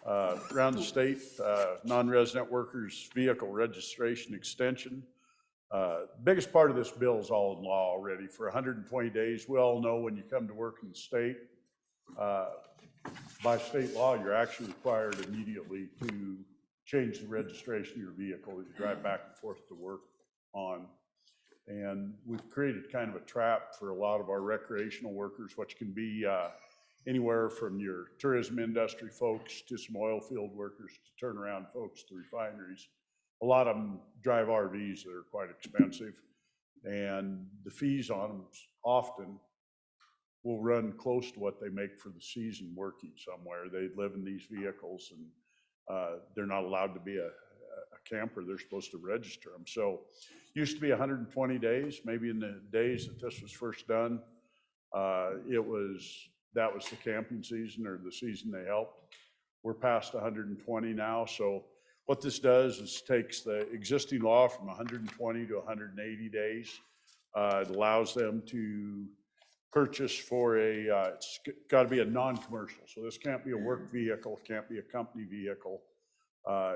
around the state, non-resident workers vehicle registration extension. Biggest part of this bill is all in law already. For 120 days, we all know when you come to work in the state, by state law, you're actually required immediately to change the registration of your vehicle that you drive back and forth to work on. And we've created kind of a trap for a lot of our recreational workers, which can be anywhere from your tourism industry folks to some oil field workers to turnaround folks to refineries. A lot of them drive RVs that are quite expensive, and the fees on them often will run close to what they make for the season working somewhere. They live in these vehicles, and they're not allowed to be a camper. They're supposed to register them. So used to be 120 days, maybe in the days that this was first done, that was the camping season or the season they helped. We're past 120 now. So what this does is takes the existing law from 120 to 180 days. It allows them to purchase for it's got to be a non-commercial. So this can't be a work vehicle, can't be a company vehicle.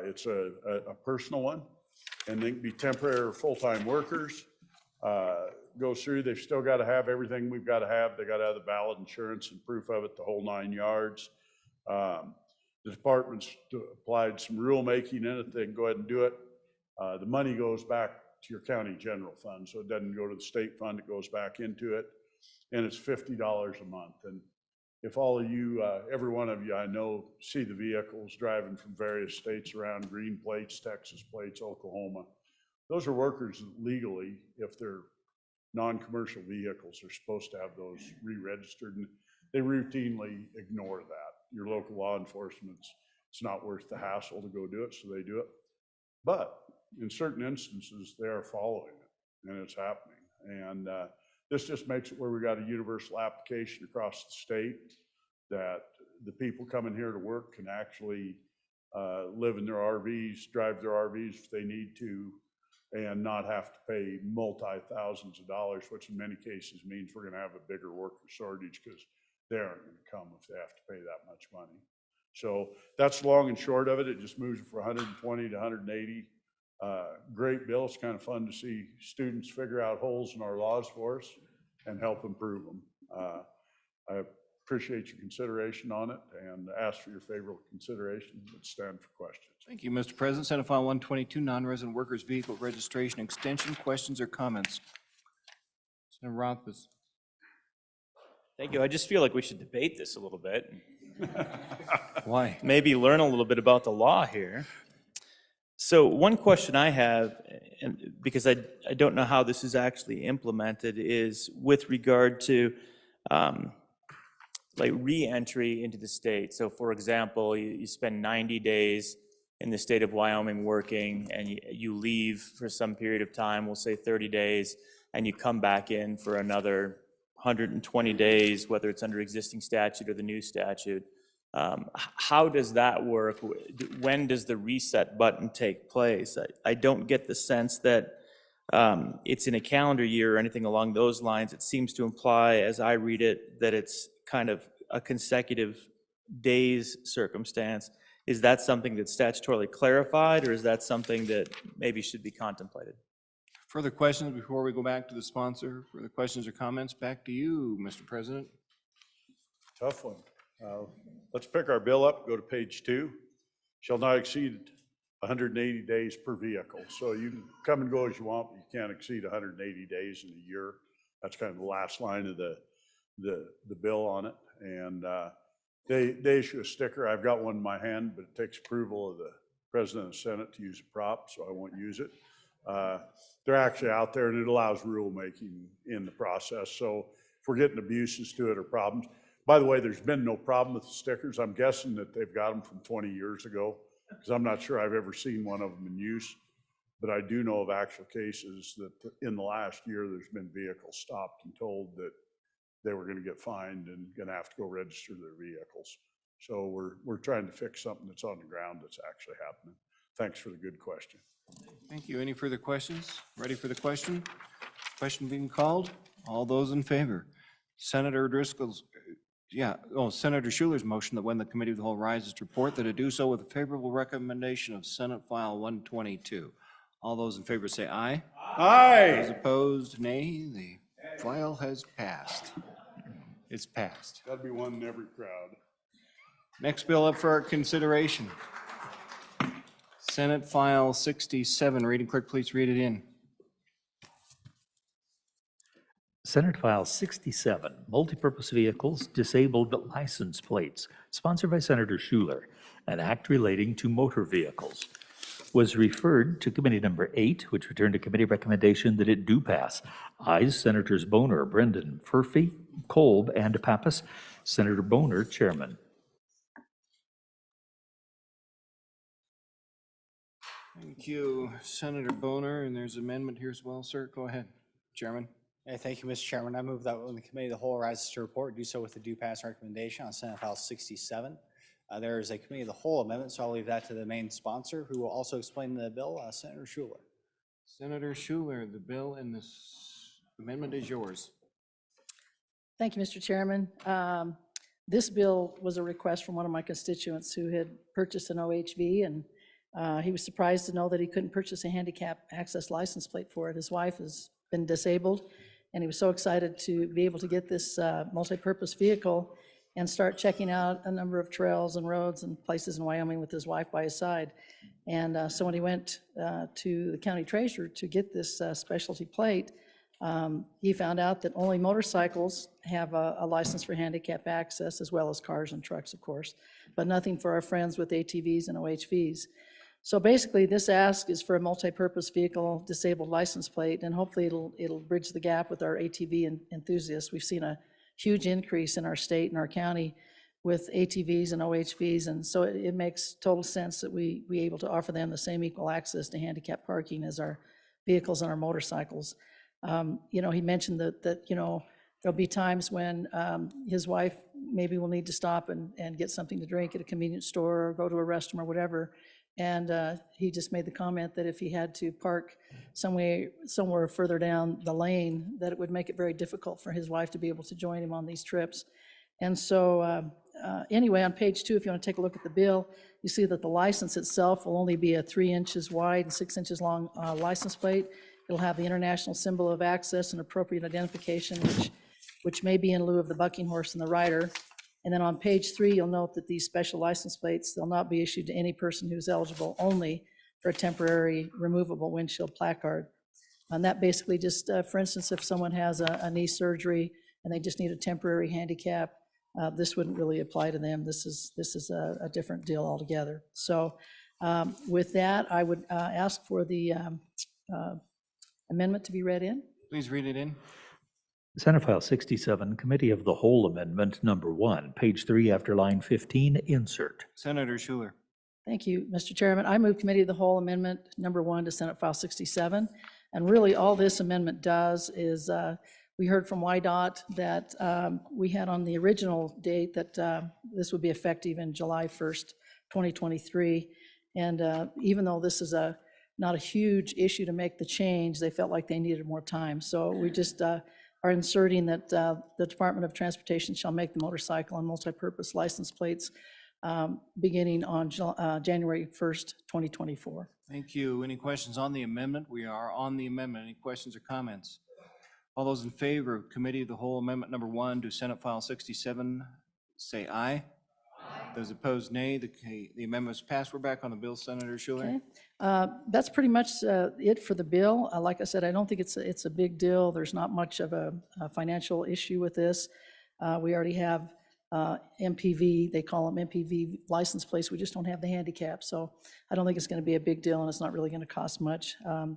It's a personal one, and they can be temporary or full-time workers. Goes through, they've still got to have everything we've got to have. They got to have the valid insurance and proof of it, the whole 9 yards. The department's applied some rulemaking in it. They can go ahead and do it. The money goes back to your county general fund, so it doesn't go to the state fund. It goes back into it, and it's $50 a month. And if all of you, every one of you I know, see the vehicles driving from various states around, green plates, Texas plates, Oklahoma, those are workers that legally, if they're non-commercial vehicles, are supposed to have those re-registered, and they routinely ignore that. Your local law enforcement, it's not worth the hassle to go do it, so they do it. But in certain instances, they are following it, and it's happening. And this just makes it where we got a universal application across the state that the people coming here to work can actually live in their RVs, drive their RVs if they need to, and not have to pay multi-thousands of dollars, which in many cases means we're going to have a bigger worker shortage because they aren't going to come if they have to pay that much money. So that's long and short of it. It just moves it from 120 to 180. Great bill. It's kind of fun to see students figure out holes in our laws for us and help improve them. I appreciate your consideration on it and ask for your favorable consideration. Let's stand for questions.
Thank you, Mr. President. Senate File 122, non-resident workers vehicle registration extension. Questions or comments? Senator Rothfuss.
Thank you. I just feel like we should debate this a little bit.
Why?
Maybe learn a little bit about the law here. So one question I have, and because I don't know how this is actually implemented, is with regard to like re-entry into the state. So for example, you spend 90 days in the state of Wyoming working, and you leave for some period of time, we'll say 30 days, and you come back in for another 120 days, whether it's under existing statute or the new statute. How does that work? When does the reset button take place? I don't get the sense that it's in a calendar year or anything along those lines. It seems to imply, as I read it, that it's kind of a consecutive days circumstance. Is that something that's statutorily clarified, or is that something that maybe should be contemplated?
Further questions before we go back to the sponsor? Further questions or comments? Back to you, Mr. President.
Tough one. Let's pick our bill up, go to page 2. Shall not exceed 180 days per vehicle. So you can come and go as you want, but you can't exceed 180 days in a year. That's kind of the last line of the bill on it. And they issue a sticker. I've got one in my hand, but it takes approval of the President of the Senate to use a prop, so I won't use it. They're actually out there, and it allows rulemaking in the process. So if we're getting abuses to it or problems, by the way, there's been no problem with the stickers. I'm guessing that they've got them from 20 years ago, because I'm not sure I've ever seen one of them in use. But I do know of actual cases that in the last year, there's been vehicles stopped and told that they were going to get fined and going to have to go register their vehicles. So we're trying to fix something that's on the ground that's actually happening. Thanks for the good question.
Thank you. Any further questions? Ready for the question? Question being called. All those in favor? Senator Driscoll's, Senator Schuler's motion that when the Committee of the Whole rises to report that it do so with a favorable recommendation of Senate File 122. All those in favor say aye.
Aye.
Those opposed, nay. The file has passed. It's passed.
That'd be one in every crowd.
Next bill up for our consideration. Senate File 67. Reading clerk, please read it in.
Senate File 67, Multipurpose Vehicles, Disabled License Plates, sponsored by Senator Schuler, an act relating to motor vehicles, was referred to Committee Number 8, which returned a committee recommendation that it do pass. Ayes, Senators Boner, Brendan, Furphy, Kolb, and Pappas. Senator Boner, Chairman.
Thank you, Senator Boner, and there's an amendment here as well, sir. Go ahead, Chairman.
Hey, thank you, Mr. Chairman. I move that when the committee of the whole rises to report, do so with the due pass recommendation on Senate File 67. There is a committee of the whole amendment, so I'll leave that to the main sponsor, who will also explain the bill, Senator Schuler.
Senator Schuler, the bill and this amendment is yours.
Thank you, Mr. Chairman. This bill was a request from one of my constituents who had purchased an OHV, and he was surprised to know that he couldn't purchase a handicap access license plate for it. His wife has been disabled, and he was so excited to be able to get this multi-purpose vehicle and start checking out a number of trails and roads and places in Wyoming with his wife by his side. And so when he went to the county treasurer to get this specialty plate, he found out that only motorcycles have a license for handicap access, as well as cars and trucks, of course, but nothing for our friends with ATVs and OHVs. So basically, this ask is for a multi-purpose vehicle disabled license plate, and hopefully it'll bridge the gap with our ATV enthusiasts. We've seen a huge increase in our state and our county with ATVs and OHVs, and so it makes total sense that we able to offer them the same equal access to handicap parking as our vehicles and our motorcycles. You know, he mentioned that you know, there'll be times when his wife maybe will need to stop and get something to drink at a convenience store or go to a restroom or whatever. And he just made the comment that if he had to park somewhere further down the lane, that it would make it very difficult for his wife to be able to join him on these trips. And so anyway, on page 2, if you want to take a look at the bill, you see that the license itself will only be a 3 inches wide and 6 inches long license plate. It'll have the international symbol of access and appropriate identification, which may be in lieu of the bucking horse and the rider. And then on page 3, you'll note that these special license plates, they'll not be issued to any person who's eligible only for a temporary removable windshield placard. And that basically just, for instance, if someone has a knee surgery and they just need a temporary handicap, this wouldn't really apply to them. This is a different deal altogether. So with that, I would ask for the amendment to be read in.
Please read it in.
Senate File 67, Committee of the Whole Amendment Number 1, page 3 after line 15, insert.
Senator Schuler.
Thank you, Mr. Chairman. I move Committee of the Whole Amendment Number 1 to Senate File 67. And really, all this amendment does is, we heard from YDOT that we had on the original date that this would be effective in July 1st, 2023. And even though this is not a huge issue to make the change, they felt like they needed more time. So we just are inserting that the Department of Transportation shall make the motorcycle and multipurpose license plates beginning on January 1st, 2024.
Thank you. Any questions on the amendment? We are on the amendment. Any questions or comments? All those in favor of Committee of the Whole Amendment Number 1 to Senate File 67, say aye. Those opposed, nay. The amendment is passed. We're back on the bill, Senator Schuler.
Okay. That's pretty much it for the bill. Like I said, I don't think it's a big deal. There's not much of a financial issue with this. We already have MPV, they call them MPV license plates. We just don't have the handicap. So I don't think it's going to be a big deal, and it's not really going to cost much.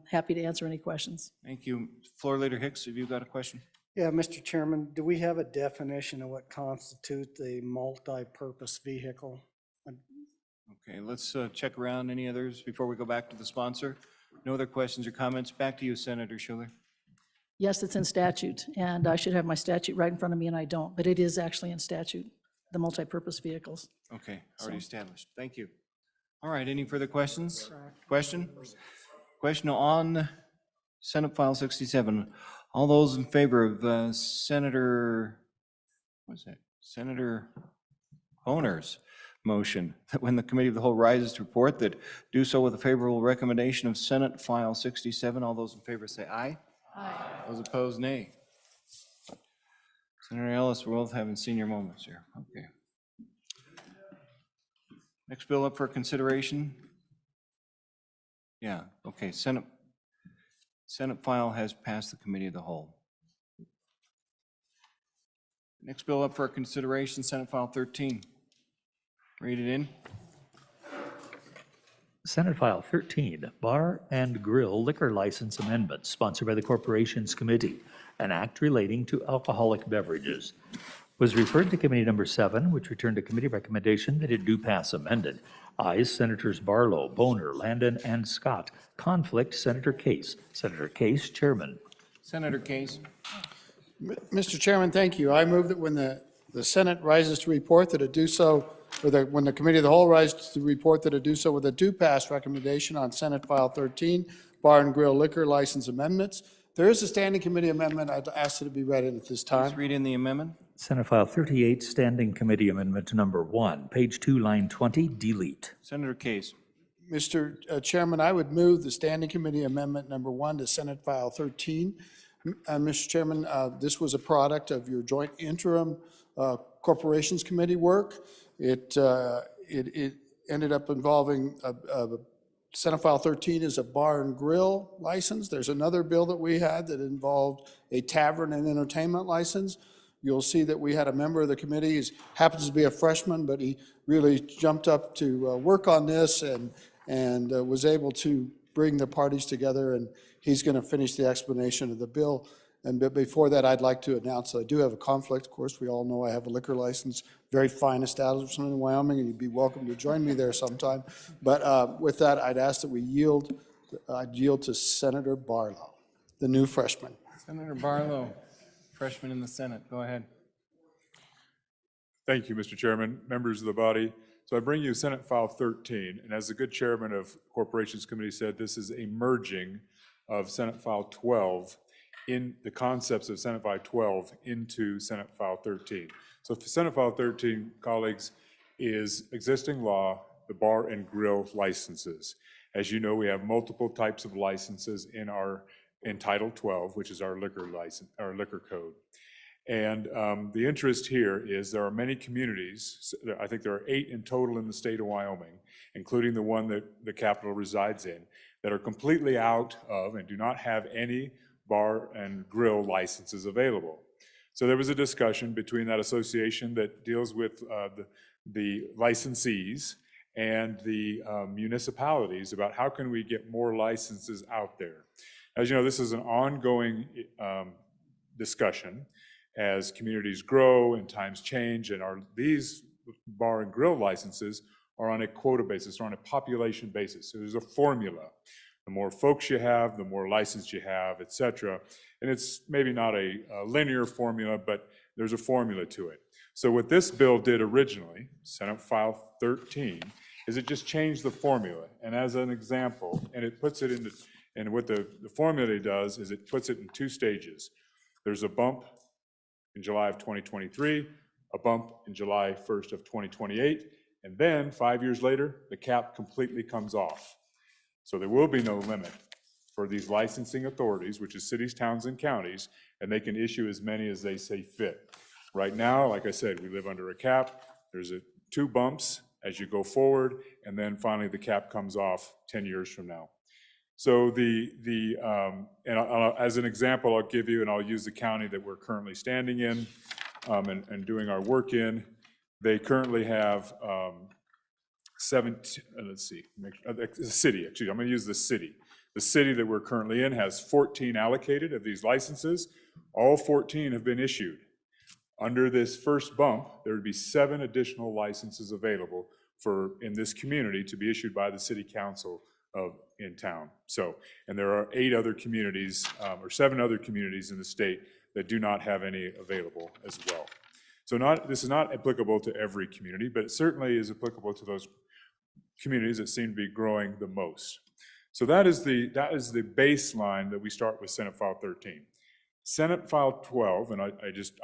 Happy to answer any questions.
Thank you. Floor Leader Hicks, have you got a question?
Yeah, Mr. Chairman, do we have a definition of what constitutes a multi-purpose vehicle?
Okay, let's check around. Any others before we go back to the sponsor? No other questions or comments? Back to you, Senator Schuler.
Yes, it's in statute, and I should have my statute right in front of me, and I don't, but it is actually in statute, the multi-purpose vehicles.
Okay, already established. Thank you. All right, any further questions? Question on Senate File 67. All those in favor of Senator Boner's motion that when the Committee of the Whole rises to report, that do so with a favorable recommendation of Senate File 67. All those in favor say aye. Aye. Those opposed, nay. Senator Ellis, we're both having senior moments here. Okay. Next bill up for consideration. Yeah, okay, Senate file has passed the Committee of the Whole. Next bill up for consideration, Senate File 13. Read it in.
Senate File 13, Bar and Grill Liquor License Amendment, sponsored by the Corporations Committee, an act relating to alcoholic beverages. was referred to Committee Number 7, which returned to committee recommendation that it do pass amended. Ayes, Senators Barlow, Boner, Landon, and Scott. Conflict, Senator Case. Senator Case, Chairman.
Senator Case.
Mr. Chairman, thank you. I move that when the Senate rises to report that it do so, or when the Committee of the Whole rises to report that it do so with a do pass recommendation on Senate File 13, Bar and Grill Liquor License Amendments. There is a standing committee amendment. I'd ask it to be read in at this time.
Please read in the amendment.
Senate File 38, Standing Committee Amendment Number 1, page 2, line 20, delete.
Senator Case.
Mr. Chairman, I would move the Standing Committee Amendment Number 1 to Senate File 13. Mr. Chairman, this was a product of your joint interim Corporations Committee work. It ended up involving Senate File 13 is a bar and grill license. There's another bill that we had that involved a tavern and entertainment license. You'll see that we had a member of the committee, he happens to be a freshman, but he really jumped up to work on this and was able to bring the parties together, and he's going to finish the explanation of the bill. But before that, I'd like to announce that I do have a conflict. Of course, we all know I have a liquor license, very fine establishment in Wyoming, and you'd be welcome to join me there sometime. But with that, I'd ask that I'd yield to Senator Barlow, the new freshman.
Senator Barlow, freshman in the Senate. Go ahead.
Thank you, Mr. Chairman, members of the body. So I bring you Senate File 13, and as the good chairman of Corporations Committee said, this is a merging of Senate File 12 in the concepts of Senate File 12 into Senate File 13. So for Senate File 13, colleagues, is existing law, the bar and grill licenses. As you know, we have multiple types of licenses in Title 12, which is our liquor license, our liquor code. And the interest here is there are many communities, I think there are 8 in total in the state of Wyoming, including the one that the capital resides in, that are completely out of and do not have any bar and grill licenses available. So there was a discussion between that association that deals with the licensees and the municipalities about how can we get more licenses out there. As you know, this is an ongoing discussion as communities grow and times change, and these bar and grill licenses are on a quota basis, or on a population basis. So there's a formula. The more folks you have, the more license you have, et cetera. And it's maybe not a linear formula, but there's a formula to it. So what this bill did originally, Senate File 13, is it just changed the formula. And as an example, and it puts it into, and what the formula does is it puts it in 2 stages. There's a bump in July of 2023, a bump in July 1st of 2028, and then 5 years later, the cap completely comes off. So there will be no limit for these licensing authorities, which is cities, towns, and counties, and they can issue as many as they say fit. Right now, like I said, we live under a cap. There's 2 bumps as you go forward, and then finally the cap comes off 10 years from now. So as an example, I'll give you, and I'll use the county that we're currently standing in and doing our work in. They currently have 17, let's see, the city, actually, I'm going to use the city. The city that we're currently in has 14 allocated of these licenses. All 14 have been issued. Under this first bump, there would be 7 additional licenses available in this community to be issued by the city council in town. So, and there are 8 other communities, or 7 other communities in the state that do not have any available as well. So this is not applicable to every community, but it certainly is applicable to those communities that seem to be growing the most. So that is the baseline that we start with Senate File 13. Senate File 12, and I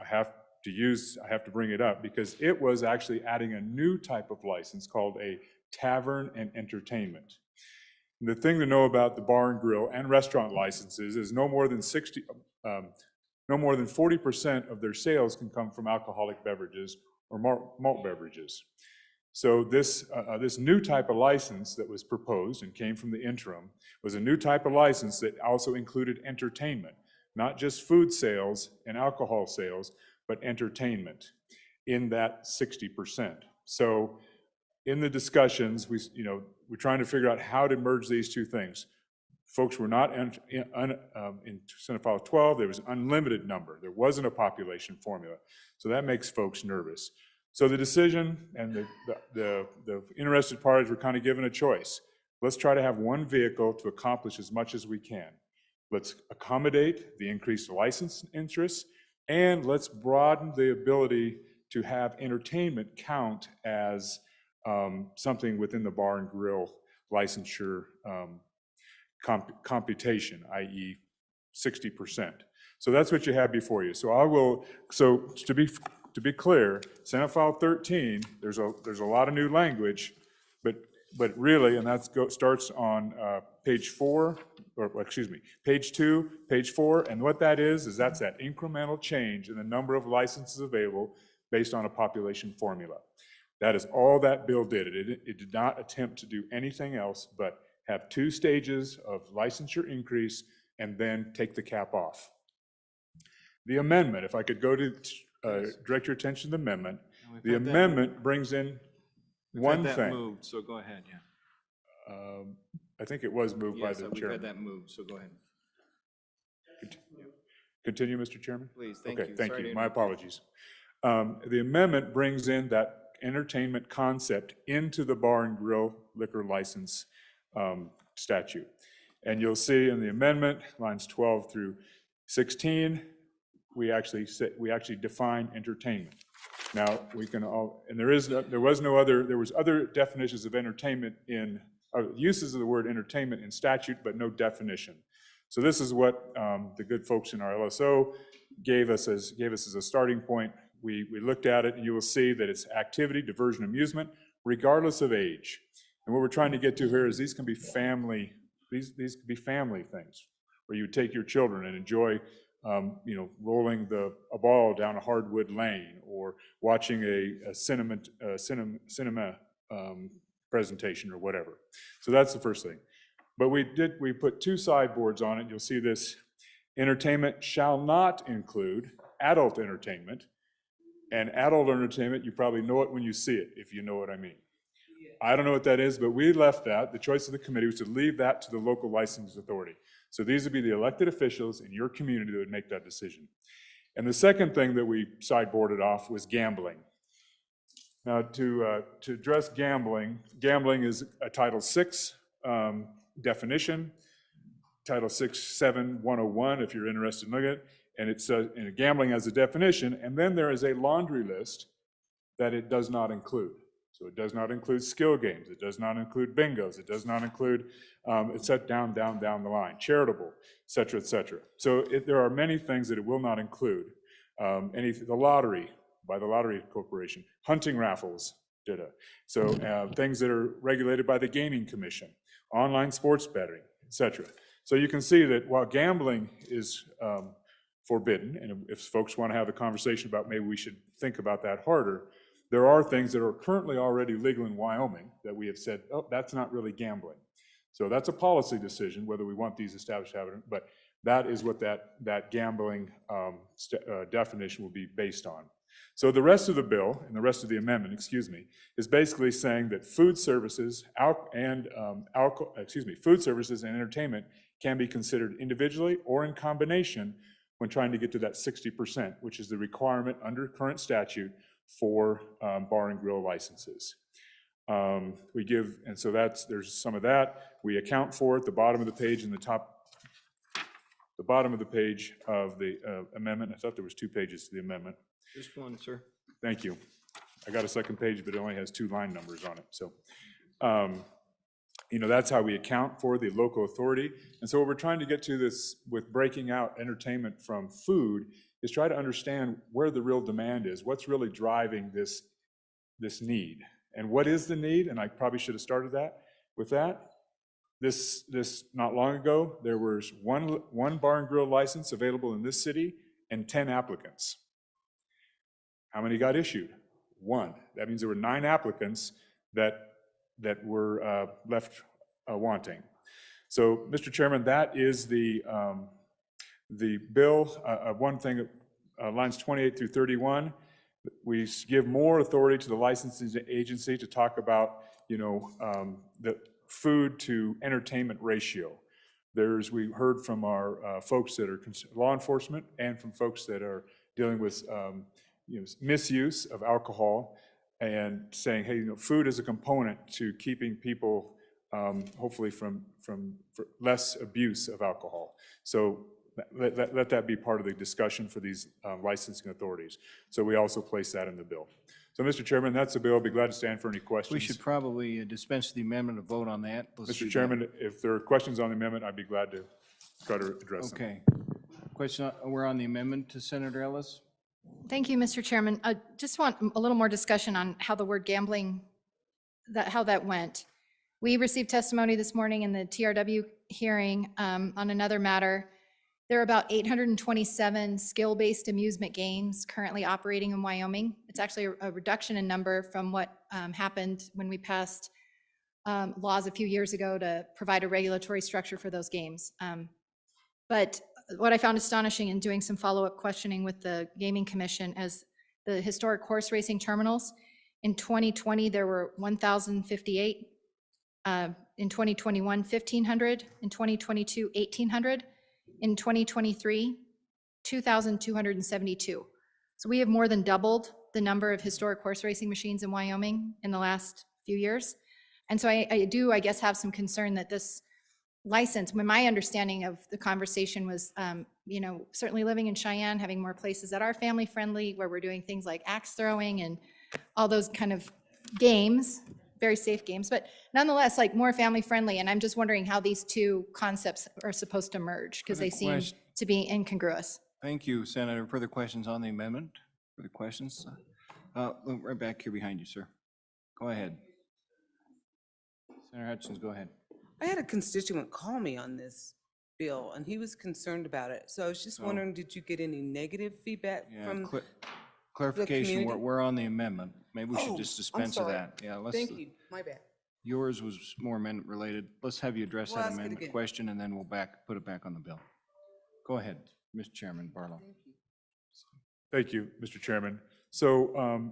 have to bring it up because it was actually adding a new type of license called a tavern and entertainment. And the thing to know about the bar and grill and restaurant licenses is no more than 40% of their sales can come from alcoholic beverages or malt beverages. So this new type of license that was proposed and came from the interim was a new type of license that also included entertainment, not just food sales and alcohol sales, but entertainment in that 60%. So in the discussions, we're trying to figure out how to merge these 2 things. folks were not in Senate File 12, there was an unlimited number. There wasn't a population formula. So that makes folks nervous. So the decision and the interested parties were kind of given a choice. Let's try to have one vehicle to accomplish as much as we can. Let's accommodate the increased license interests, and let's broaden the ability to have entertainment count as something within the bar and grill licensure computation, i.e. 60%. So that's what you have before you. So to be clear, Senate File 13, there's a lot of new language, but really, and that starts on page 4, or excuse me, page 2, page 4, and what that is that's that incremental change in the number of licenses available based on a population formula. That is all that bill did. It did not attempt to do anything else but have 2 stages of licensure increase and then take the cap off. The amendment, if I could go to direct your attention to the amendment. The amendment brings in one
We've had that
thing.
moved, so go ahead, yeah.
I think it was moved by
Yes,
the
we've
chairman.
had that moved, so go ahead.
Continue, Mr. Chairman?
Please, thank
Okay,
you.
thank
Sorry
you.
to
My
interrupt.
apologies. The amendment brings in that entertainment concept into the bar and grill liquor license statute. And you'll see in the amendment, lines 12 through 16, we actually define entertainment. Now, we can all, and there was other definitions of entertainment in, uses of the word entertainment in statute, but no definition. So this is what the good folks in our LSO gave us as a starting point. We looked at it, and you will see that it's activity, diversion, amusement, regardless of age. And what we're trying to get to here is these can be family things, where you take your children and enjoy rolling a ball down a hardwood lane, or watching a cinema presentation or whatever. So that's the first thing. But we put 2 sideboards on it. You'll see this: entertainment shall not include adult entertainment. And adult entertainment, you probably know it when you see it, if you know what I mean. I don't know what that is, but we left that. The choice of the committee was to leave that to the local licensing authority. So these would be the elected officials in your community that would make that decision. And the second thing that we sideboarded off was gambling. Now, to address gambling is a Title VI definition, Title 6.7.101, if you're interested in looking at it, and it's gambling as a definition, and then there is a laundry list that it does not include. So it does not include skill games, it does not include bingos, it does not include, it's set down the line, charitable, et cetera, et cetera. So there are many things that it will not include. The lottery, by the Lottery Corporation, hunting raffles, so things that are regulated by the Gaming Commission, online sports betting, et cetera. So you can see that while gambling is forbidden, and if folks want to have a conversation about maybe we should think about that harder, there are things that are currently already legal in Wyoming that we have said, oh, that's not really gambling. So that's a policy decision, whether we want these established habits, but that is what that gambling definition will be based on. So the rest of the bill, and the rest of the amendment, excuse me, is basically saying that food services and entertainment can be considered individually or in combination when trying to get to that 60%, which is the requirement under current statute for bar and grill licenses. And so there's some of that. We account for it, the bottom of the page and the bottom of the page of the amendment. I thought there was 2 pages to the amendment.
Just one, sir.
Thank you. I got a second page, but it only has 2 line numbers on it. So, that's how we account for the local authority. And so what we're trying to get to this with breaking out entertainment from food is try to understand where the real demand is, what's really driving this need. And what is the need? And I probably should have started with that. This not long ago, there was one bar and grill license available in this city and 10 applicants. How many got issued? 1. That means there were 9 applicants that were left wanting. So, Mr. Chairman, that is the bill. One thing, lines 28 through 31, we give more authority to the licensing agency to talk about, the food to entertainment ratio. we heard from our folks that are law enforcement and from folks that are dealing with misuse of alcohol and saying, hey, food is a component to keeping people hopefully from less abuse of alcohol. So let that be part of the discussion for these licensing authorities. So we also place that in the bill. So, Mr. Chairman, that's the bill. I'll be glad to stand for any questions.
We should probably dispense the amendment and vote on that. Let's do
Mr.
that.
Chairman, if there are questions on the amendment, I'd be glad to try to address them.
Okay. Question, we're on the amendment to Senator Ellis?
Thank you, Mr. Chairman. I just want a little more discussion on how the word gambling, how that went. We received testimony this morning in the TRW hearing on another matter. There are about 827 skill-based amusement games currently operating in Wyoming. It's actually a reduction in number from what happened when we passed laws a few years ago to provide a regulatory structure for those games. But what I found astonishing in doing some follow-up questioning with the Gaming Commission as the historic horse racing terminals, in 2020, there were 1,058. In 2021, 1,500. In 2022, 1,800. In 2023, 2,272. So we have more than doubled the number of historic horse racing machines in Wyoming in the last few years. And so I do, I guess, have some concern that this license, when my understanding of the conversation was, certainly living in Cheyenne, having more places that are family friendly, where we're doing things like axe throwing and all those kind of games, very safe games, but nonetheless, like more family friendly. And I'm just wondering how these two concepts are supposed to merge because they seem to be incongruous.
Thank you, Senator. Further questions on the amendment? Further questions? Right back here behind you, sir. Go ahead. Senator Hutchins, go ahead.
I had a constituent call me on this bill, and he was concerned about it. So I was just wondering, did you get any negative feedback from
Clarification,
community?
we're on the amendment. Maybe we should just
I'm
dispense of
sorry.
that. Yeah, let's.
Thank you. My bad.
Yours was more amendment related. Let's have you address
We'll
that
ask it
amendment
again.
question, and then we'll put it back on the bill. Go ahead, Mr. Chairman Barlow.
Thank you, Mr. Chairman. So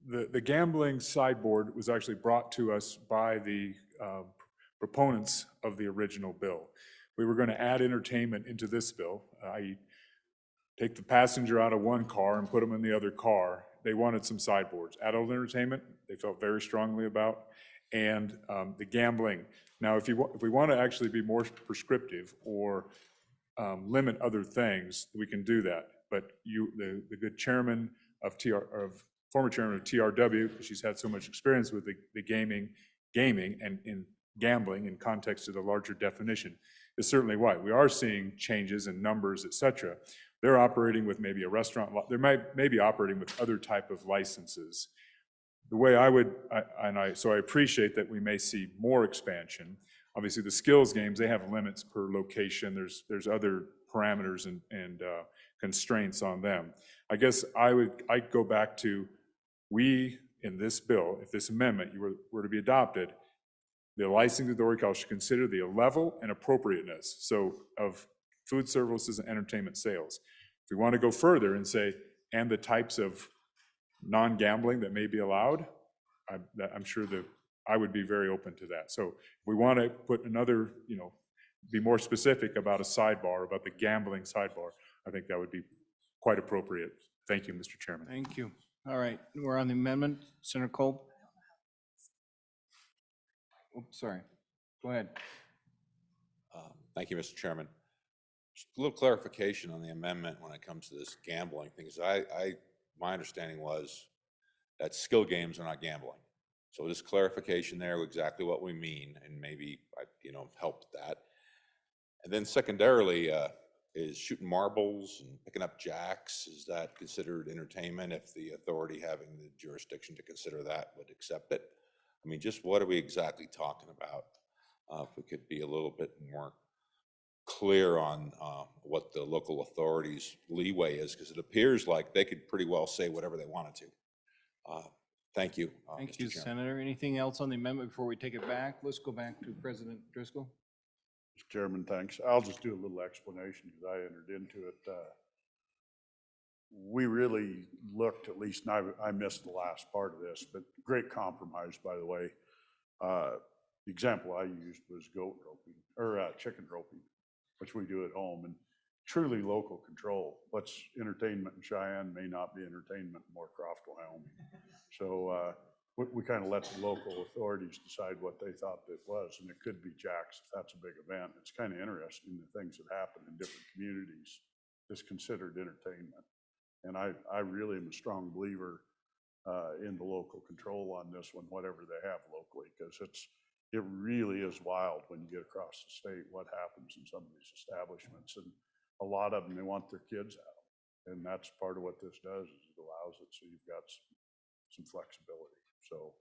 the gambling sideboard was actually brought to us by the proponents of the original bill. We were going to add entertainment into this bill, i.e. take the passenger out of one car and put them in the other car. They wanted some sideboards. Adult entertainment, they felt very strongly about, and the gambling. Now, if we want to actually be more prescriptive or limit other things, we can do that. But the good chairman of former chairman of TRW, because she's had so much experience with the gaming and in gambling in context of the larger definition, is certainly right. We are seeing changes in numbers, et cetera. They're operating with maybe a restaurant, they may be operating with other type of licenses. The way so I appreciate that we may see more expansion. Obviously, the skills games, they have limits per location. There's other parameters and constraints on them. I guess I'd go back to, we, in this bill, if this amendment were to be adopted, the licensing authority should consider the level and appropriateness, so of food services and entertainment sales. If we want to go further and say, and the types of non-gambling that may be allowed, I'm sure that I would be very open to that. So if we want to put another, be more specific about a sidebar, about the gambling sidebar, I think that would be quite appropriate. Thank you, Mr. Chairman.
Thank you. All right, we're on the amendment. Senator Kolb? Oops, sorry. Go ahead.
Thank you, Mr. Chairman. Just a little clarification on the amendment when it comes to this gambling thing. My understanding was that skill games are not gambling. So this clarification there, exactly what we mean, and maybe helped that. And then secondarily, is shooting marbles and picking up jacks, is that considered entertainment if the authority having the jurisdiction to consider that would accept it? I mean, just what are we exactly talking about? If we could be a little bit more clear on what the local authorities' leeway is, because it appears like they could pretty well say whatever they wanted to. Thank you.
Thank
Mr.
you,
Chairman.
Senator. Anything else on the amendment before we take it back? Let's go back to President Driscoll.
Mr. Chairman, thanks. I'll just do a little explanation because I entered into it. We really looked, at least, and I missed the last part of this, but great compromise, by the way. The example I used was goat roping, or chicken roping, which we do at home, and truly local control. What's entertainment in Cheyenne may not be entertainment in Moorcroft, Wyoming. So we kind of let the local authorities decide what they thought it was, and it could be Jack's if that's a big event. It's kind of interesting, the things that happen in different communities is considered entertainment. And I really am a strong believer in the local control on this one, whatever they have locally, because it really is wild when you get across the state what happens in some of these establishments. And a lot of them, they want their kids out. And that's part of what this does, is it allows it so you've got some flexibility. So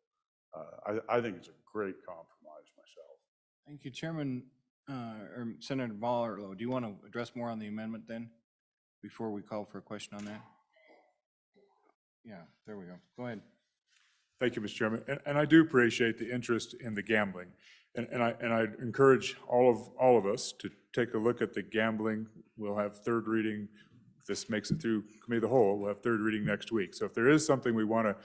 I think it's a great compromise myself.
Thank you, Chairman, or Senator Barlow. Do you want to address more on the amendment then, before we call for a question on that? Yeah, there we go. Go ahead.
Thank you, Mr. Chairman. And I do appreciate the interest in the gambling. And I encourage all of us to take a look at the gambling. We'll have third reading. If this makes it through Committee of the Whole, we'll have third reading next week. So if there is something we want to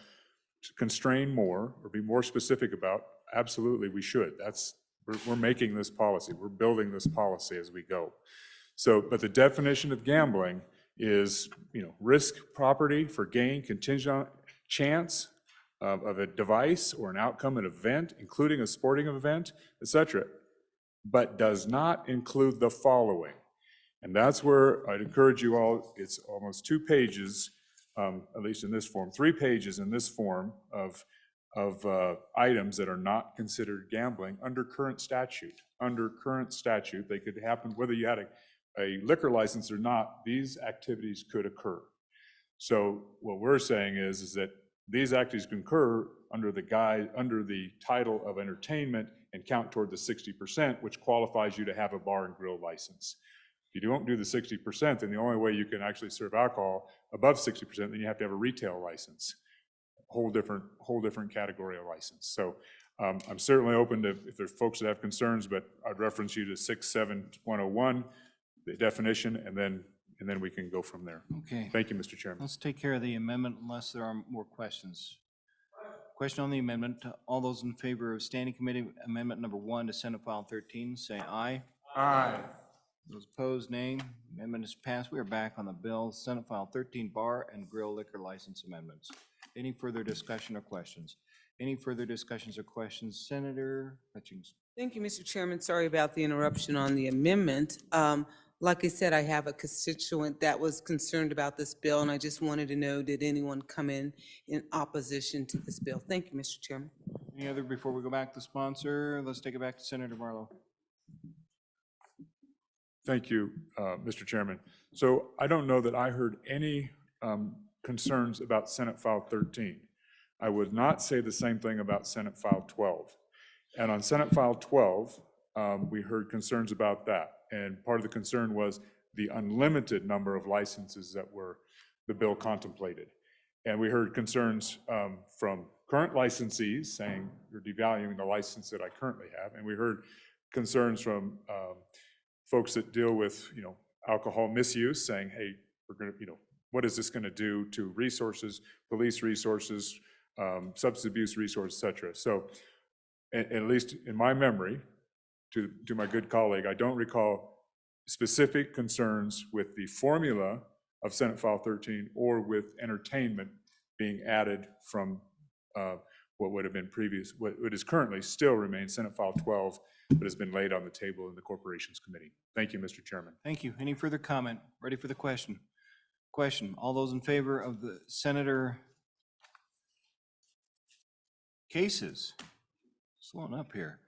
constrain more or be more specific about, absolutely we should. We're making this policy. We're building this policy as we go. So, but the definition of gambling is, risk property for gain contingent on chance of a device or an outcome, an event, including a sporting event, etc., but does not include the following. And that's where I'd encourage you all, it's almost 2 pages, at least in this form, 3 pages in this form of items that are not considered gambling under current statute. Under current statute, they could happen whether you had a liquor license or not, these activities could occur. So what we're saying is that these activities can occur under the title of entertainment and count toward the 60%, which qualifies you to have a bar and grill license. If you don't do the 60%, then the only way you can actually serve alcohol above 60%, then you have to have a retail license, whole different category of license. So I'm certainly open to, if there's folks that have concerns, but I'd reference you to 67101, the definition, and then we can go from there.
Okay.
Thank you, Mr. Chairman.
Let's take care of the amendment unless there are more questions. Question on the amendment. All those in favor of Standing Committee Amendment Number 1 to Senate File 13, say aye.
Aye.
Those opposed, nay. Amendment is passed. We are back on the bill, Senate File 13, Bar and Grill Liquor License Amendments. Any further discussion or questions? Any further discussions or questions? Senator Hutchings.
Thank you, Mr. Chairman. Sorry about the interruption on the amendment. Like I said, I have a constituent that was concerned about this bill, and I just wanted to know, did anyone come in opposition to this bill? Thank you, Mr. Chairman.
Any other before we go back to sponsor? Let's take it back to Senator Barlow.
Thank you, Mr. Chairman. So I don't know that I heard any concerns about Senate File 13. I would not say the same thing about Senate File 12. And on Senate File 12, we heard concerns about that. And part of the concern was the unlimited number of licenses that the bill contemplated. And we heard concerns from current licensees saying, you're devaluing the license that I currently have. And we heard concerns from folks that deal with, alcohol misuse, saying, hey, we're going to, what is this going to do to resources, police resources, substance abuse resources, et cetera. So at least in my memory, to my good colleague, I don't recall specific concerns with the formula of Senate File 13 or with entertainment being added from what would have been previous, what is currently still remains Senate File 12, but has been laid on the table in the Corporations Committee. Thank you, Mr. Chairman.
Thank you. Any further comment? Ready for the question? Question. All those in favor of the Senator Case's, slowing up here.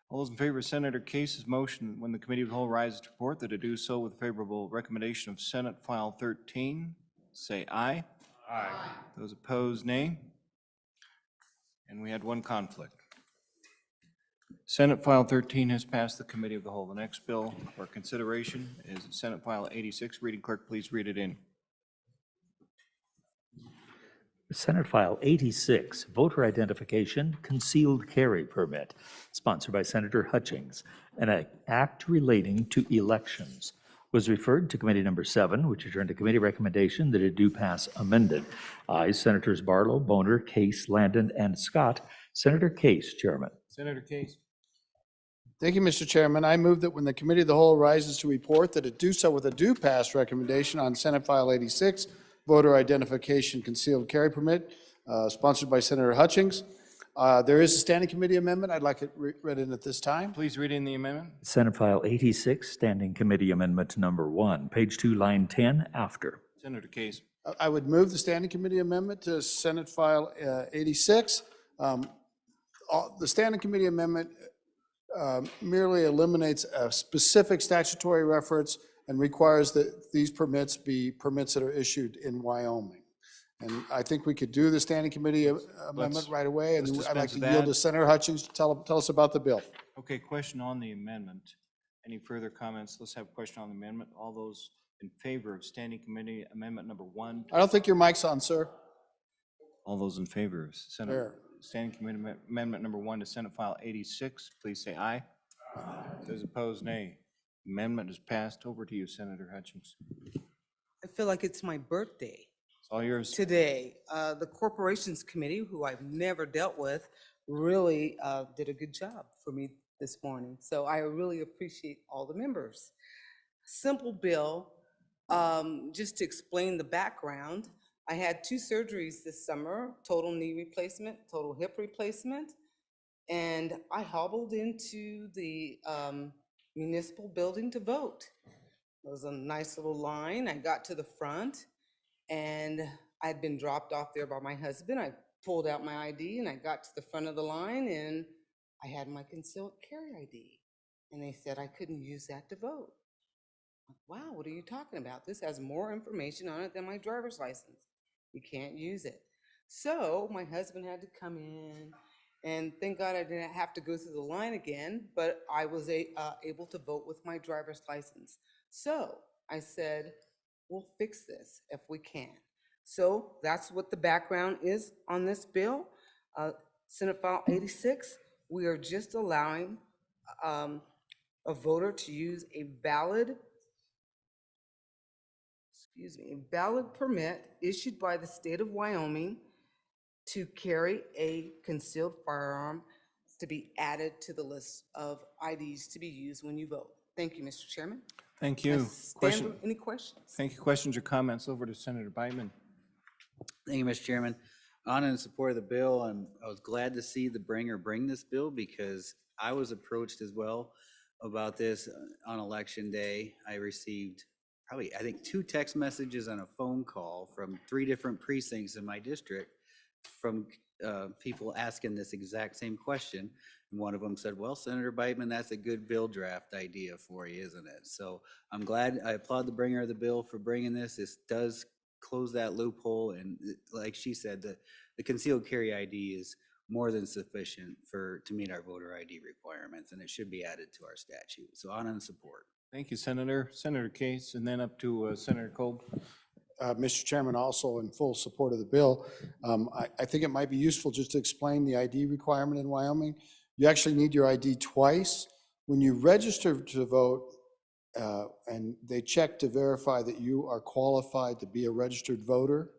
All those in favor of Senator Case's motion, when the Committee of the Whole rises to report, that it do so with favorable recommendation of Senate File 13, say aye.
Aye.
Those opposed, nay. And we had one conflict. Senate File 13 has passed the Committee of the Whole. The next bill for consideration is Senate File 86. Reading clerk, please read it in.
Senate File 86, Voter Identification Concealed Carry Permit, sponsored by Senator Hutchings, an act relating to elections, was referred to Committee Number 7, which adjourned to committee recommendation that it do pass amended. Ayes Senators Barlow, Boner, Case, Landon, and Scott. Senator Case, Chairman.
Senator Case.
Thank you, Mr. Chairman. I move that when the Committee of the Whole rises to report, that it do so with a do pass recommendation on Senate File 86, voter identification concealed carry permit, sponsored by Senator Hutchings. There is a standing committee amendment. I'd like it read in at this time.
Please read in the amendment.
Senate File 86, Standing Committee Amendment Number 1, page 2, line 10, after.
Senator Case.
I would move the standing committee amendment to Senate File 86. The standing committee amendment merely eliminates a specific statutory reference and requires that these permits be permits that are issued in Wyoming. And I think we could do the standing committee amendment right away, and
let's
I'd like to
dispense with
yield
that.
to Senator Hutchings to tell us about the bill.
Okay, question on the amendment. Any further comments? Let's have a question on the amendment. All those in favor of standing committee amendment number 1?
I don't think your mic's on, sir.
All those in favor of Senate
There.
standing committee amendment number 1 to Senate File 86, please say aye. Those opposed, nay. Amendment is passed. Over to you, Senator Hutchings.
I feel like it's my birthday
It's all yours.
today. The Corporations Committee, who I've never dealt with, really did a good job for me this morning. So I really appreciate all the members. Simple bill. Just to explain the background, I had 2 surgeries this summer, total knee replacement, total hip replacement, and I hobbled into the municipal building to vote. It was a nice little line. I got to the front, and I'd been dropped off there by my husband. I pulled out my ID, and I got to the front of the line, and I had my concealed carry ID. And they said I couldn't use that to vote. Wow, what are you talking about? This has more information on it than my driver's license. You can't use it. So my husband had to come in, and thank God I didn't have to go through the line again, but I was able to vote with my driver's license. So I said, we'll fix this if we can. So that's what the background is on this bill. Senate File 86, we are just allowing a voter to use a valid permit issued by the state of Wyoming to carry a concealed firearm to be added to the list of IDs to be used when you vote. Thank you, Mr. Chairman.
Thank
I
you.
stand for any questions?
Thank you. Questions or comments? Over to Senator Biteman.
Thank you, Mr. Chairman. On and in support of the bill, I was glad to see the bringer bring this bill because I was approached as well about this on election day. I received probably, I think, 2 text messages and a phone call from 3 different precincts in my district from people asking this exact same question. And one of them said, well, Senator Biteman, that's a good bill draft idea for you, isn't it? So I'm glad, I applaud the bringer of the bill for bringing this. This does close that loophole. And like she said, the concealed carry ID is more than sufficient to meet our voter ID requirements, and it should be added to our statute. So on and support.
Thank you, Senator. Senator Case, and then up to Senator Kolb.
Mr. Chairman, also in full support of the bill. I think it might be useful just to explain the ID requirement in Wyoming. You actually need your ID twice. When you register to vote, and they check to verify that you are qualified to be a registered voter,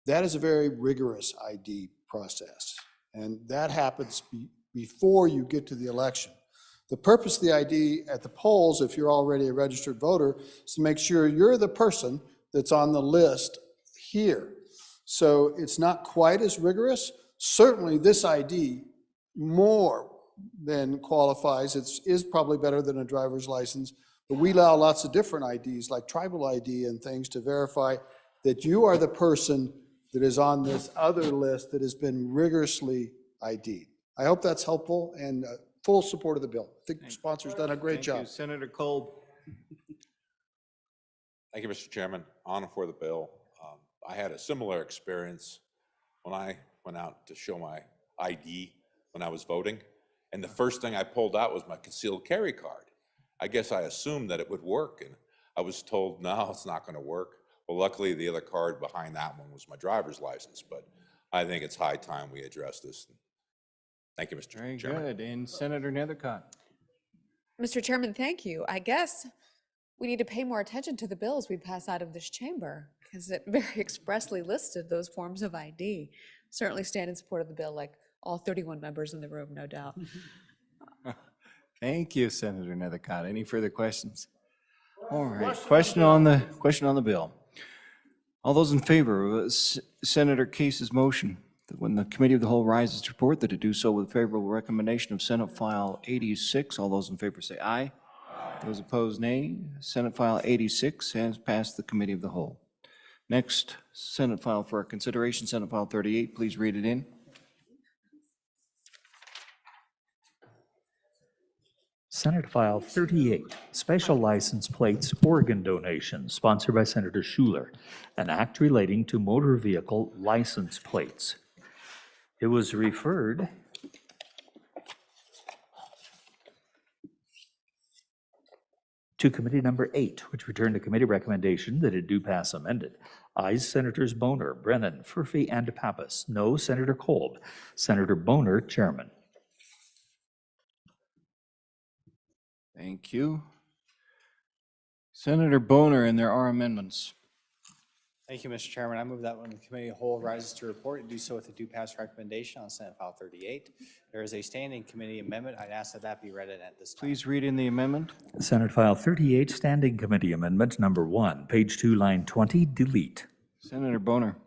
that is a very rigorous ID process. And that happens before you get to the election. The purpose of the ID at the polls, if you're already a registered voter, is to make sure you're the person that's on the list here. So it's not quite as rigorous. Certainly this ID more than qualifies. It is probably better than a driver's license, but we allow lots of different IDs like tribal ID and things to verify that you are the person that is on this other list that has been rigorously ID'd. I hope that's helpful and full support of the bill. I think the sponsor's done a great job.
Thank you, Senator Kolb.
Thank you, Mr. Chairman. On and for the bill. I had a similar experience when I went out to show my ID when I was voting. And the first thing I pulled out was my concealed carry card. I guess I assumed that it would work, and I was told, no, it's not going to work. Well, luckily, the other card behind that one was my driver's license, but I think it's high time we address this. Thank you, Mr. Chairman.
Very good. And Senator Nethercott.
Mr. Chairman, thank you. I guess we need to pay more attention to the bills we pass out of this chamber because it very expressly listed those forms of ID. Certainly stand in support of the bill like all 31 members in the room, no doubt.
Thank you, Senator Nethercott. Any further questions? All right, question on the bill. All those in favor of Senator Case's motion that when the Committee of the Whole rises to report that it do so with favorable recommendation of Senate File 86, all those in favor say aye. Those opposed, nay. Senate File 86 has passed the Committee of the Whole. Next Senate file for our consideration, Senate File 38, please read it in.
Senate File 38, Special License Plates Organ Donation, sponsored by Senator Schuler, an act relating to motor vehicle license plates. It was referred to Committee Number 8, which returned a committee recommendation that it do pass amended. Ayes Senators Boner, Brennan, Furphy, and Pappas. No, Senator Kolb. Senator Boner, Chairman.
Thank you. Senator Boner, and there are amendments.
Thank you, Mr. Chairman. I move that when the Committee of the Whole rises to report, and do so with a due pass recommendation on Senate File 38. There is a standing committee amendment. I'd ask that that be read in at this time.
Please read in the amendment.
Senate File 38, Standing Committee Amendment Number 1, page 2, line 20, delete.
Senator Boner.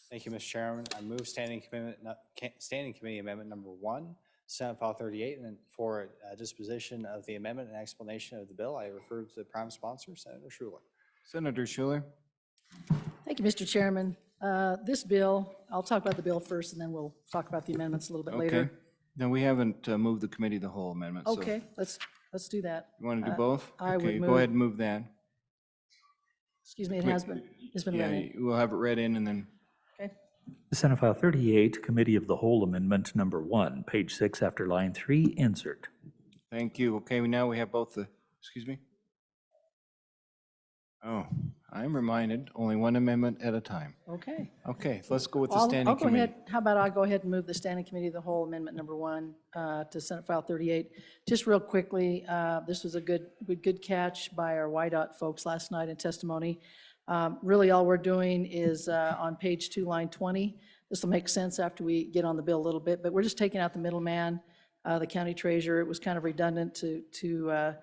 Thank you, Mr. Chairman. I move standing committee amendment number 1, Senate File 38, and then for disposition of the amendment and explanation of the bill, I refer to the prime sponsor, Senator Schuler.
Senator Schuler.
Thank you, Mr. Chairman. This bill, I'll talk about the bill first, and then we'll talk about the amendments a little bit
Okay.
later.
No, we haven't moved the Committee of the Whole amendment. so-
Okay, let's do that.
You want to do both?
I would
Okay,
move.
go ahead and move that.
Excuse me, it's been
Yeah,
read.
we'll have it read in and then,
Okay.
Senate File 38, Committee of the Whole Amendment Number 1, page 6 after line 3, insert.
thank you. Okay, now we have both the, excuse me? Oh, I'm reminded, only one amendment at a time.
Okay.
Okay, let's go with the
I'll
standing
go
committee.
ahead, how about I go ahead and move the Standing Committee of the Whole Amendment Number 1 to Senate File 38. Just real quickly, this was a good catch by our YDOT folks last night in testimony. Really, all we're doing is on page 2, line 20. This will make sense after we get on the bill a little bit, but we're just taking out the middleman, the county treasurer. It was kind of redundant to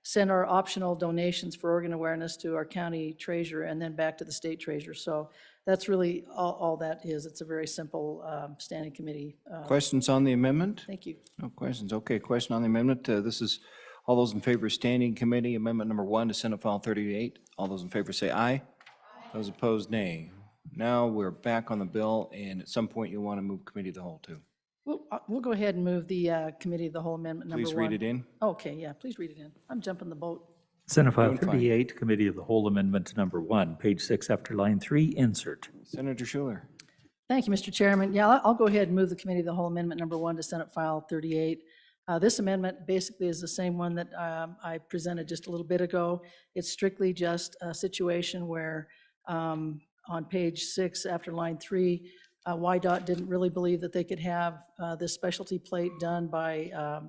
send our optional donations for organ awareness to our county treasurer and then back to the state treasurer. So that's really all that is. It's a very simple standing committee.
Questions on the amendment?
Thank you.
No questions. Okay, question on the amendment. This is, all those in favor of standing committee amendment number 1 to Senate File 38. All those in favor say aye. Those opposed, nay. Now we're back on the bill, and at some point you'll want to move Committee of the Whole too.
We'll go ahead and move the Committee of the Whole Amendment Number 1.
Please read it in.
Okay, yeah, please read it in. I'm jumping the boat.
Senate File
Doing fine.
38, Committee of the Whole Amendment Number 1, page 6 after line 3, insert.
Senator Schuler.
Thank you, Mr. Chairman. Yeah, I'll go ahead and move the Committee of the Whole Amendment Number 1 to Senate File 38. This amendment basically is the same one that I presented just a little bit ago. It's strictly just a situation where on page 6 after line 3, YDOT didn't really believe that they could have this specialty plate done by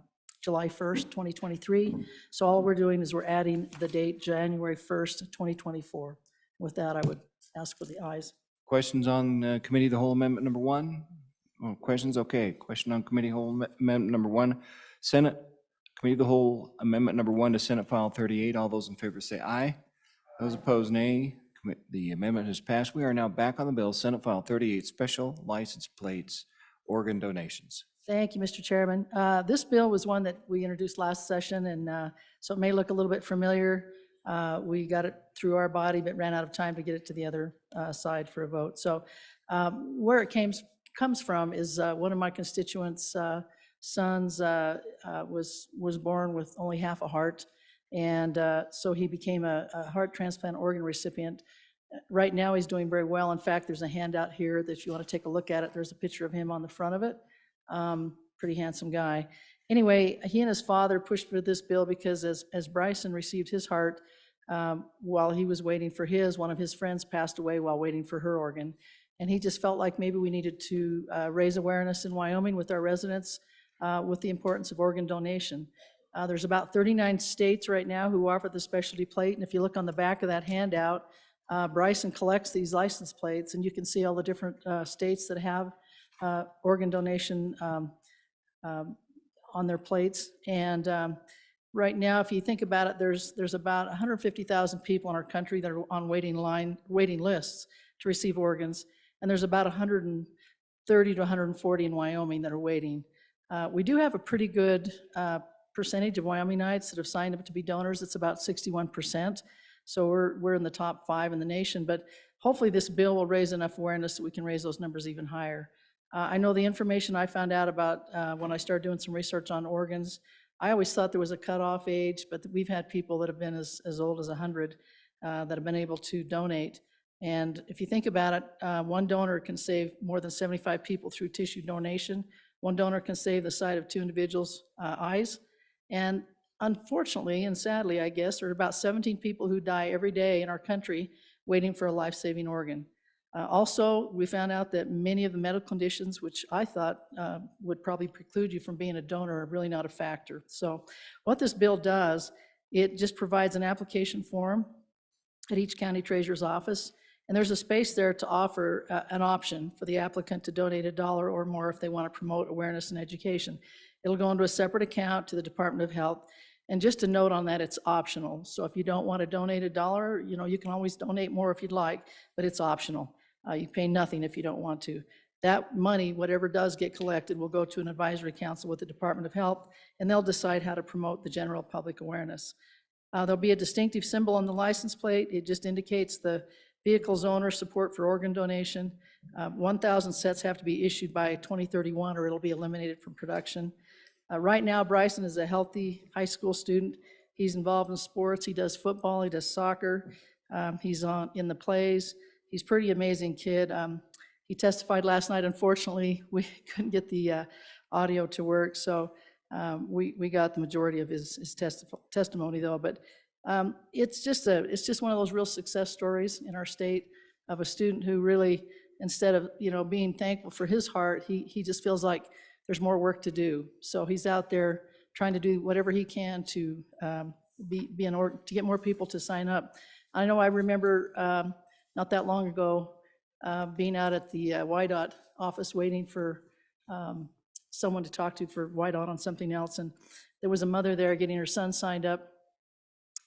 July 1st, 2023. So all we're doing is we're adding the date January 1st, 2024. With that, I would ask for the ayes.
Questions on Committee of the Whole amendment number 1? Oh, questions? Okay. Question on Committee of the Whole amendment number 1. Senate, Committee of the Whole amendment number 1 to Senate File 38. All those in favor say aye. Those opposed, nay. The amendment has passed. We are now back on the bill, Senate File 38, Special License Plates, Organ Donations.
Thank you, Mr. Chairman. This bill was one that we introduced last session, and so it may look a little bit familiar. We got it through our body, but ran out of time to get it to the other side for a vote. So where it comes from is one of my constituents' sons was born with only half a heart, and so he became a heart transplant organ recipient. Right now, he's doing very well. In fact, there's a handout here that if you want to take a look at it, there's a picture of him on the front of it. Pretty handsome guy. Anyway, he and his father pushed for this bill because as Bryson received his heart, while he was waiting for his, one of his friends passed away while waiting for her organ. And he just felt like maybe we needed to raise awareness in Wyoming with our residents with the importance of organ donation. There's about 39 states right now who offer the specialty plate. And if you look on the back of that handout, Bryson collects these license plates, and you can see all the different states that have organ donation on their plates. And Right now, if you think about it, there's about 150,000 people in our country that are on waiting lists to receive organs, and there's about 130 to 140 in Wyoming that are waiting. We do have a pretty good percentage of Wyomingites that have signed up to be donors. It's about 61%. So we're in the top 5 in the nation, but hopefully this bill will raise enough awareness that we can raise those numbers even higher. I know the information I found out about when I started doing some research on organs, I always thought there was a cutoff age, but we've had people that have been as old as 100 that have been able to donate. And if you think about it, one donor can save more than 75 people through tissue donation. One donor can save the sight of 2 individuals' eyes. And unfortunately, and sadly, I guess, there are about 17 people who die every day in our country waiting for a life-saving organ. Also, we found out that many of the medical conditions, which I thought would probably preclude you from being a donor, are really not a factor. So what this bill does, it just provides an application form at each county treasurer's office, and there's a space there to offer an option for the applicant to donate $1 or more if they want to promote awareness and education. It'll go into a separate account to the Department of Health. And just a note on that, it's optional. So if you don't want to donate $1, you can always donate more if you'd like, but it's optional. You pay nothing if you don't want to. That money, whatever does get collected, will go to an advisory council with the Department of Health, and they'll decide how to promote the general public awareness. There'll be a distinctive symbol on the license plate. It just indicates the vehicle's owner support for organ donation. 1,000 sets have to be issued by 2031 or it'll be eliminated from production. Right now, Bryson is a healthy high school student. He's involved in sports. He does football, he does soccer. He's in the plays. He's a pretty amazing kid. He testified last night. Unfortunately, we couldn't get the audio to work, so we got the majority of his testimony though. But it's just one of those real success stories in our state of a student who really, instead of being thankful for his heart, he just feels like there's more work to do. So he's out there trying to do whatever he can to to get more people to sign up. I know I remember not that long ago being out at the WYDOT office waiting for someone to talk to for WYDOT on something else, and there was a mother there getting her son signed up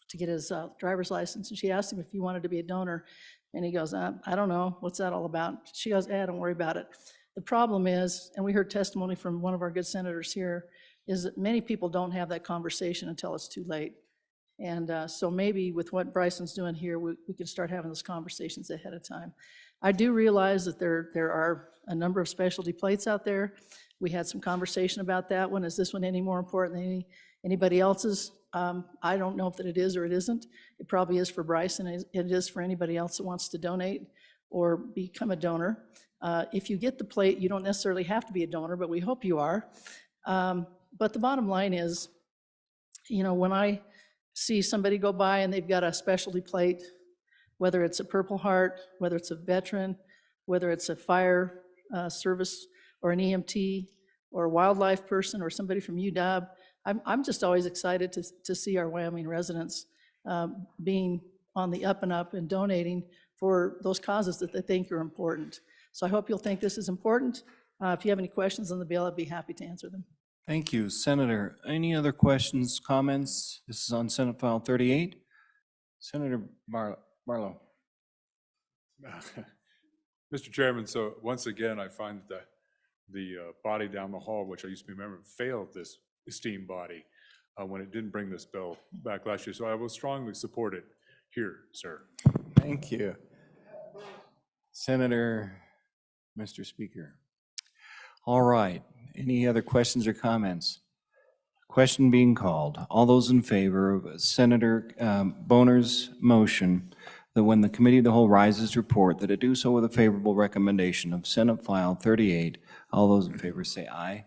to get his driver's license, and she asked him if he wanted to be a donor, and he goes, I don't know, what's that all about? She goes, don't worry about it. The problem is, and we heard testimony from one of our good senators here, is that many people don't have that conversation until it's too late. And so maybe with what Bryson's doing here, we can start having those conversations ahead of time. I do realize that there are a number of specialty plates out there. We had some conversation about that one. Is this one any more important than anybody else's? I don't know if it is or it isn't. It probably is for Bryson. It is for anybody else that wants to donate or become a donor. If you get the plate, you don't necessarily have to be a donor, but we hope you are. But the bottom line is, when I see somebody go by and they've got a specialty plate, whether it's a Purple Heart, whether it's a veteran, whether it's a fire service or an EMT or a wildlife person or somebody from UW, I'm just always excited to see our Wyoming residents being on the up and up and donating for those causes that they think are important. So I hope you'll think this is important. If you have any questions on the bill, I'd be happy to answer them.
Thank you, Senator. Any other questions, comments? This is on Senate File 38. Senator Barlow.
Mr. Chairman, so once again, I find that the body down the hall, which I used to be a member of, failed this esteemed body when it didn't bring this bill back last year. So I will strongly support it here, sir.
Thank you. Senator, Mr. Speaker. All right. Any other questions or comments? Question being called. All those in favor of Senator Boner's motion that when the Committee of the Whole rises to report that it do so with a favorable recommendation of Senate File 38, all those in favor say aye.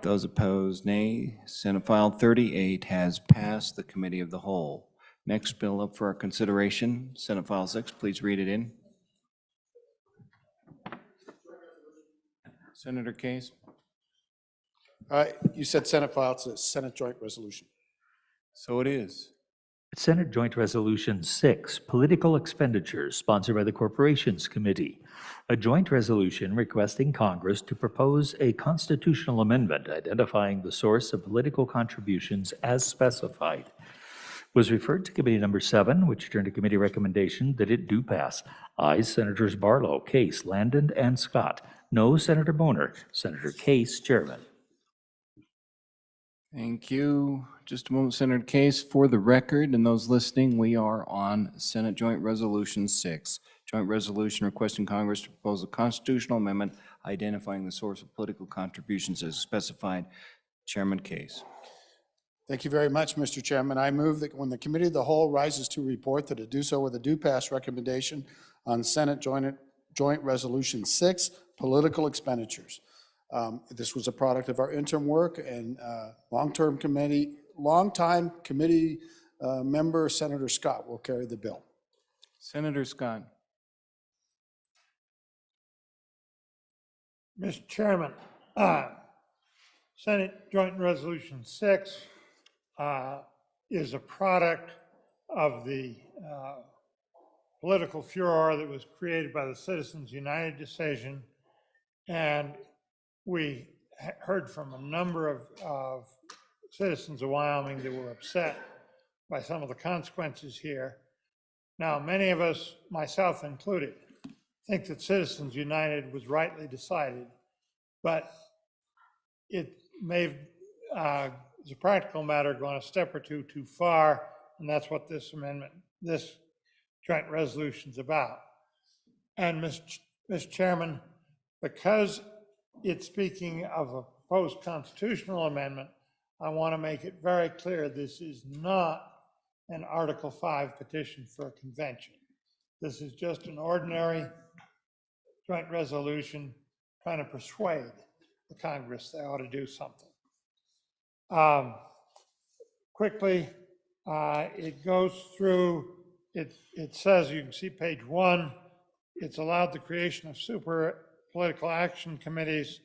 Those opposed, nay. Senate File 38 has passed the Committee of the Whole. Next bill up for our consideration, Senate File 6, please read it in. Senator Case.
You said Senate file, it's a Senate joint resolution.
So it is.
Senate Joint Resolution 6, Political Expenditures, sponsored by the Corporations Committee. A joint resolution requesting Congress to propose a constitutional amendment identifying the source of political contributions as specified. Was referred to Committee Number 7, which turned to committee recommendation that it do pass. Ayes Senators Barlow, Case, Landon, and Scott. No, Senator Boner. Senator Case, Chairman.
Thank you. Just a moment, Senator Case. For the record and those listening, we are on Senate Joint Resolution 6. Joint resolution requesting Congress to propose a constitutional amendment identifying the source of political contributions as specified. Chairman Case.
Thank you very much, Mr. Chairman. I move that when the Committee of the Whole rises to report, that it do so with a due pass recommendation on Senate Joint Resolution 6, Political Expenditures. This was a product of our interim work, and longtime committee member Senator Scott will carry the bill.
Senator Scott.
Mr. Chairman, Senate Joint Resolution 6 is a product of the political furor that was created by the Citizens United decision. And we heard from a number of citizens of Wyoming that were upset by some of the consequences here. Now, many of us, myself included, think that Citizens United was rightly decided, but it may, as a practical matter, gone a step or two too far, and that's what this amendment, this joint resolution is about. And Mr. Chairman, because it's speaking of a proposed constitutional amendment, I want to make it very clear this is not an Article 5 petition for a convention. This is just an ordinary joint resolution trying to persuade the Congress they ought to do something. Quickly, it goes through, it says, you can see page 1, it's allowed the creation of super political action committees,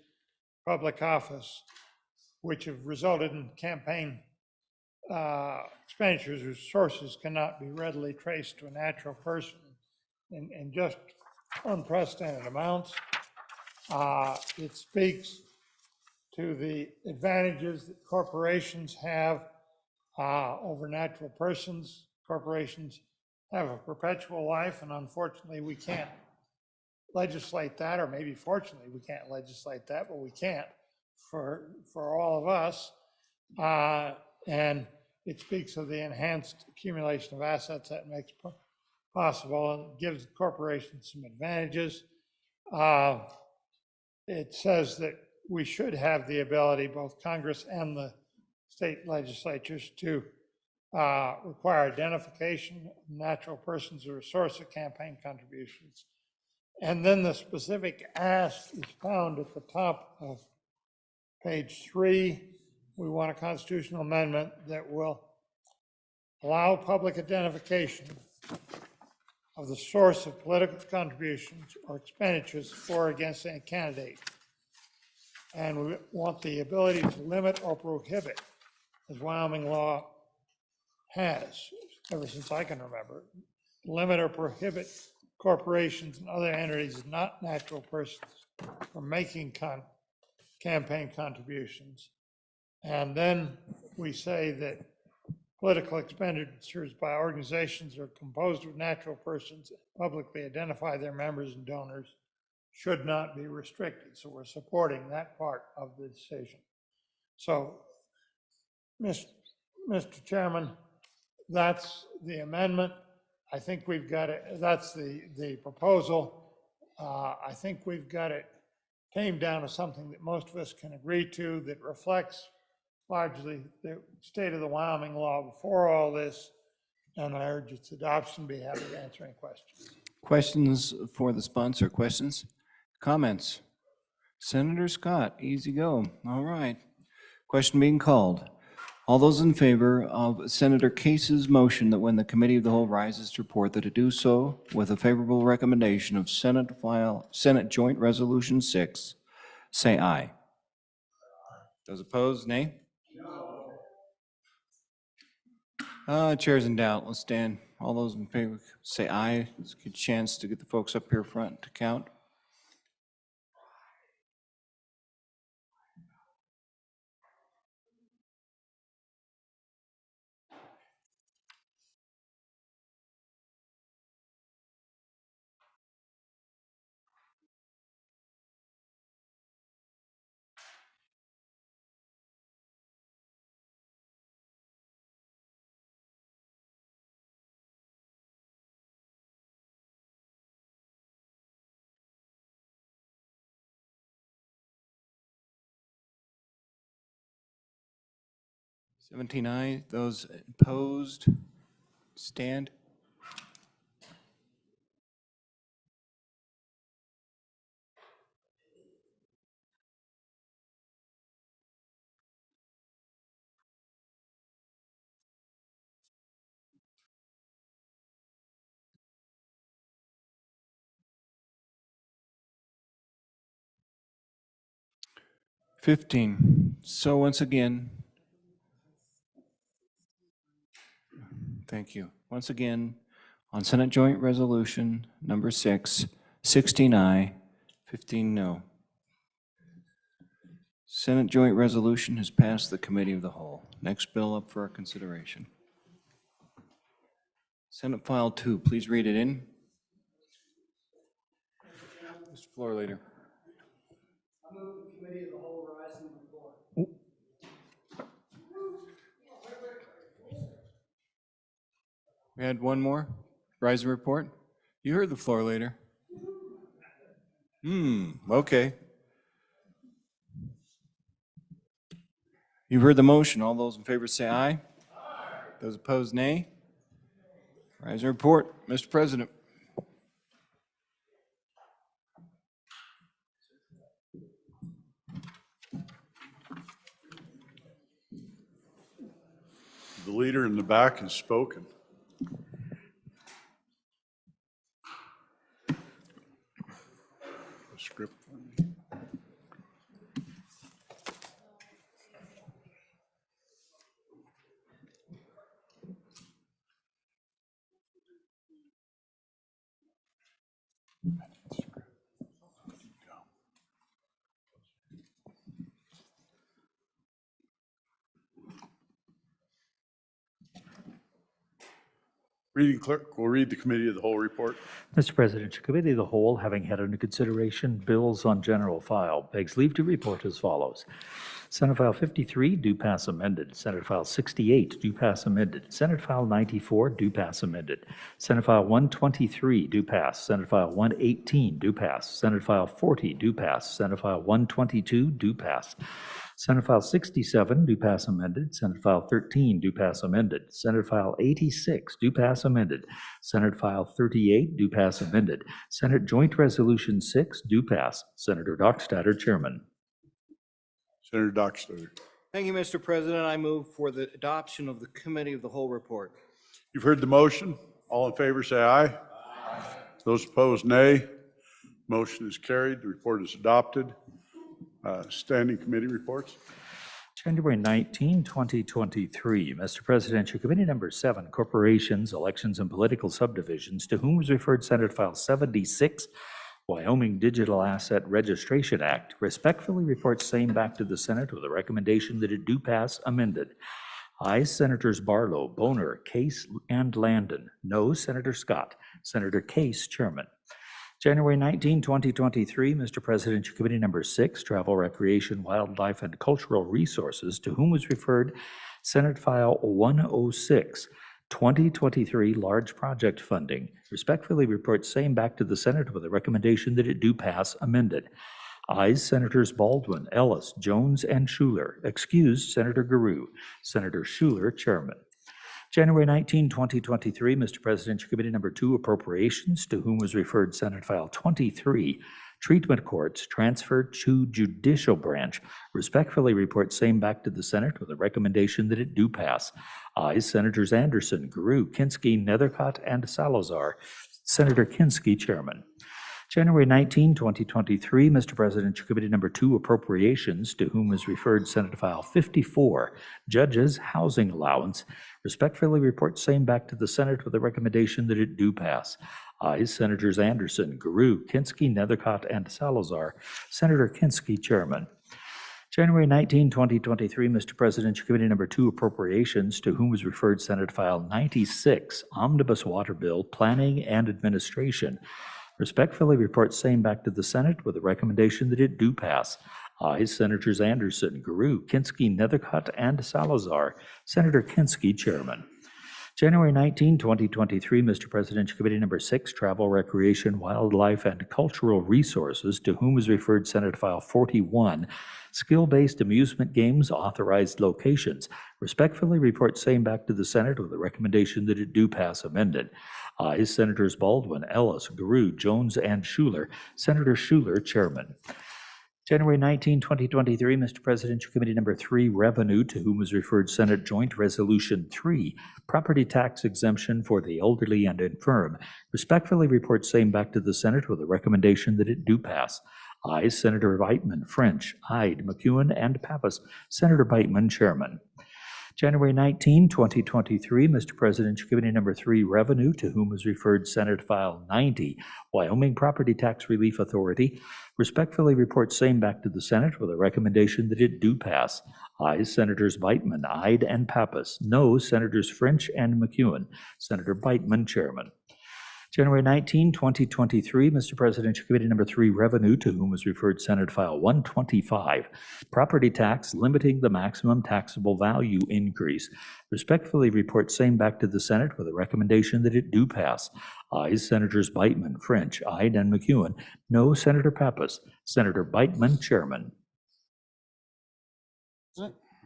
public office, which have resulted in campaign expenditures whose sources cannot be readily traced to a natural person in just unprecedented amounts. It speaks to the advantages that corporations have over natural persons. Corporations have a perpetual life, and unfortunately we can't legislate that, or maybe fortunately we can't legislate that, but we can't for all of us. And it speaks of the enhanced accumulation of assets that makes possible, and gives corporations some advantages. It says that we should have the ability, both Congress and the state legislatures, to require identification of natural persons as a source of campaign contributions. And then the specific ask is found at the top of page 3. We want a constitutional amendment that will allow public identification of the source of political contributions or expenditures for or against any candidate. And we want the ability to limit or prohibit, as Wyoming law has, ever since I can remember, limit or prohibit corporations and other entities, not natural persons, from making campaign contributions. And then we say that political expenditures by organizations that are composed of natural persons that publicly identify their members and donors should not be restricted. So we're supporting that part of the decision. So, Mr. Chairman, that's the amendment. I think we've got it, that's the proposal. I think we've got it tamed down to something that most of us can agree to, that reflects largely the state of the Wyoming law before all this, and I urge its adoption. Be happy to answer any questions.
Questions for the sponsor? Questions? Comments? Senator Scott, easy go. All right. Question being called. All those in favor of Senator Case's motion that when the Committee of the Whole rises to report, that it do so with a favorable recommendation of Senate Joint Resolution 6, say aye. Those opposed, nay? No. Chair's in doubt. Let's stand. All those in favor say aye. It's a good chance to get the folks up here front to count. Seventeen aye. Those opposed, stand. So once again, thank you. Once again, on Senate Joint Resolution number 6, 16 aye, 15 no. Senate Joint Resolution has passed the Committee of the Whole. Next bill up for our consideration. Senate File 2, please read it in. Mr. Floor Leader.
I move the Committee of the Whole Horizon report.
We had one more. Rising report. You heard the floor leader. Okay. You've heard the motion. All those in favor say aye. Aye. Those opposed, nay. Rising report. Mr. President.
The leader in the back has spoken. Script. Reading clerk will read the Committee of the Whole report.
Mr. President, your Committee of the Whole, having had under consideration bills on general file, begs leave to report as follows. Senate File 53, do pass amended. Senate File 68, do pass amended. Senate File 94, do pass amended. Senate File 123, do pass. Senate File 118, do pass. Senate File 40, do pass. Senate File 122, do pass. Senate File 67, do pass amended. Senate File 13, do pass amended. Senate File 86, do pass amended. Senate File 38, do pass amended. Senate Joint Resolution 6, do pass. Senator Dockstader, Chairman.
Senator Dockstader.
Thank you, Mr. President. I move for the adoption of the Committee of the Whole report.
You've heard the motion. All in favor say aye. Aye. Those opposed, nay. Motion is carried. The report is adopted. Standing committee reports.
January 19, 2023. Mr. President, your Committee Number 7, Corporations, Elections, and Political Subdivisions, to whom was referred Senate File 76, Wyoming Digital Asset Registration Act, respectfully reports same back to the Senate with a recommendation that it do pass amended. Ayes Senators Barlow, Boner, Case, and Landon. No, Senator Scott. Senator Case, Chairman. January 19, 2023, Mr. President, your Committee Number 6, Travel, Recreation, Wildlife, and Cultural Resources, to whom was referred Senate File 106, 2023 Large Project Funding, respectfully reports same back to the Senate with a recommendation that it do pass amended. Ayes Senators Baldwin, Ellis, Jones, and Schuler. Excused, Senator Garou. Senator Schuler, Chairman. January 19, 2023, Mr. President, your Committee Number 2, Appropriations, to whom was referred Senate File 23, Treatment Courts, transferred to Judicial Branch, respectfully report same back to the Senate with a recommendation that it do pass. Ayes Senators Anderson, Garou, Kinski, Nethercott, and Salazar. Senator Kinski, Chairman. January 19, 2023, Mr. President, to Committee Number 2, Appropriations, to whom is referred Senate File 54, Judges Housing Allowance. Respectfully report same back to the Senate with a recommendation that it do pass. Ayes, Senators Anderson, Guru, Kinski, Nethercott, and Salazar. Senator Kinski, Chairman. January 19, 2023, Mr. President, to Committee Number 2, Appropriations, to whom was referred Senate File 96, Omnibus Water Bill, Planning and Administration. Respectfully report same back to the Senate with a recommendation that it do pass. Ayes, Senators Anderson, Guru, Kinski, Nethercott, and Salazar. Senator Kinski, Chairman. January 19, 2023, Mr. President, Committee Number 6, Travel, Recreation, Wildlife, and Cultural Resources, to whom is referred Senate File 41, Skill-Based Amusement Games, Authorized Locations. Respectfully report same back to the Senate with a recommendation that it do pass amended. Ayes, Senators Baldwin, Ellis, Guru, Jones, and Schuler. Senator Schuler, Chairman. January 19, 2023, Mr. President, Committee Number 3, Revenue, to whom is referred Senate Joint Resolution 3, Property Tax Exemption for the Elderly and Infirm. Respectfully report same back to the Senate with a recommendation that it do pass. Ayes, Senator Beitman, French, Ide, McEwen, and Pappas. Senator Beitman, Chairman. January 19, 2023, Mr. President, Committee Number 3, Revenue, to whom is referred Senate File 90, Wyoming Property Tax Relief Authority. Respectfully report same back to the Senate with a recommendation that it do pass. Ayes, Senators Beitman, Ide, and Pappas. No, Senators French and McEwen. Senator Beitman, Chairman. January 19, 2023, Mr. President, Committee Number 3, Revenue, to whom is referred Senate File 125, Property Tax Limiting the Maximum Taxable Value Increase. Respectfully report same back to the Senate with a recommendation that it do pass. Ayes, Senators Beitman, French, Ide, and McEwen. No, Senator Pappas. Senator Beitman, Chairman.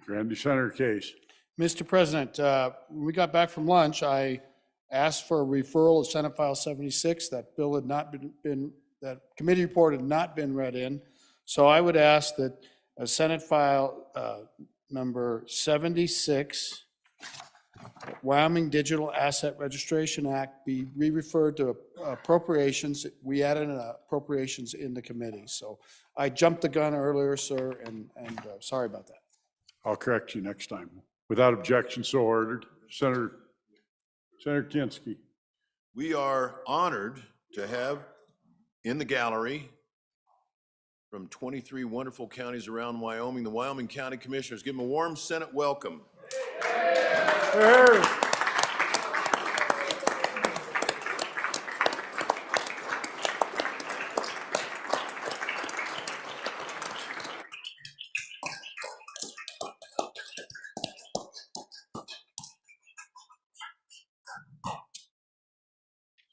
Randy, Senator Case.
Mr. President, when we got back from lunch, I asked for a referral of Senate File 76. That bill had not been that committee report had not been read in. So I would ask that Senate File number 76, Wyoming Digital Asset Registration Act, be re-referred to appropriations. We added an appropriations in the committee. So I jumped the gun earlier, sir, and sorry about that.
I'll correct you next time. Without objection, so ordered. Senator Kinski.
We are honored to have in the gallery from 23 wonderful counties around Wyoming, the Wyoming County Commissioners. Give them a warm Senate welcome.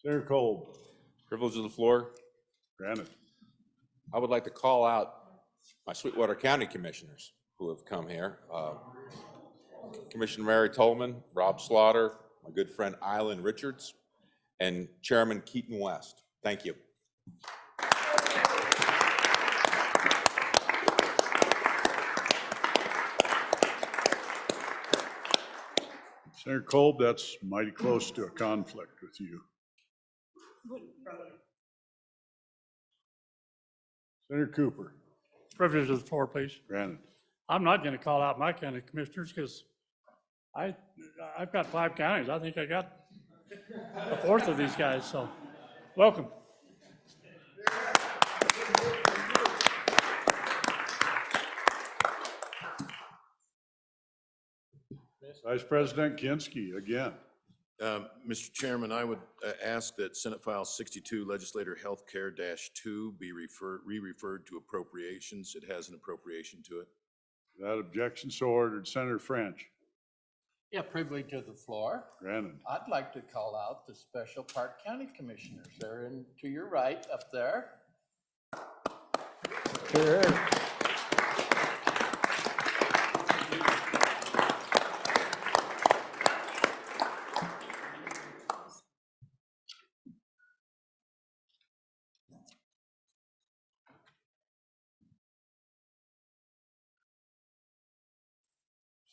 Senator Kolb.
Privilege of the floor.
Granted.
I would like to call out my Sweetwater County Commissioners who have come here. Commissioner Mary Tolman, Rob Slaughter, my good friend Island Richards, and Chairman Keaton West. Thank you.
Senator Kolb, that's mighty close to a conflict with you. Senator Cooper.
Privilege of the floor, please.
Granted.
I'm not going to call out my county commissioners because I've got 5 counties. I think I got a fourth of these guys, so welcome.
Vice President Kinski, again.
Mr. Chairman, I would ask that Senate File 62, Legislator Healthcare -2 be re-referred to appropriations. It has an appropriation to it.
Without objection, so ordered. Senator French.
Yeah, privilege of the floor.
Granted.
I'd like to call out the Special Park County Commissioners. They're in to your right up there.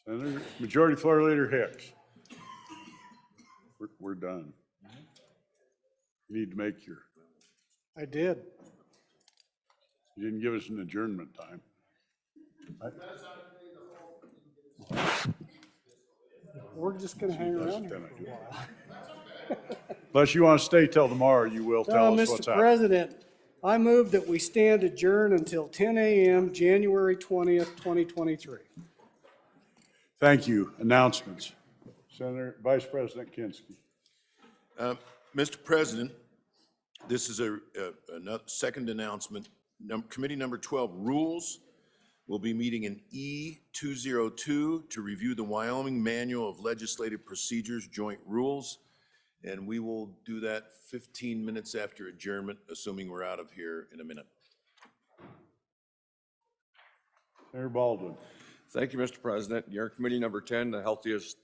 Senator, Majority Floor Leader Hicks. We're done. You need to make your
I did.
You didn't give us an adjournment time.
We're just gonna hang around here
Then I
for a
do.
while.
Unless you want to stay till tomorrow, you will tell us what's
Mr.
happening.
President, I move that we stand adjourned until 10 a.m., January 20th, 2023.
Thank you. Announcements. Senator, Vice President Kinski.
Mr. President, this is a second announcement. Committee number 12, Rules, will be meeting in E202 to review the Wyoming Manual of Legislative Procedures Joint Rules. And we will do that 15 minutes after adjournment, assuming we're out of here in a minute.
Senator Baldwin.
Thank you, Mr. President. Your committee number 10, the healthiest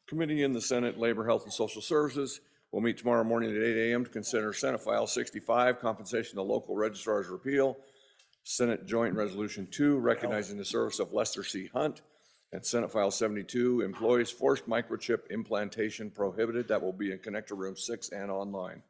committee in the Senate, Labor, Health, and Social Services, will meet tomorrow morning at 8 a.m. to consider Senate File 65, compensation to local registrars repeal, Senate Joint Resolution 2, recognizing the service of Lester C. Hunt, and Senate File 72, employees forced microchip implantation prohibited. That will be in Connector Room 6 and online.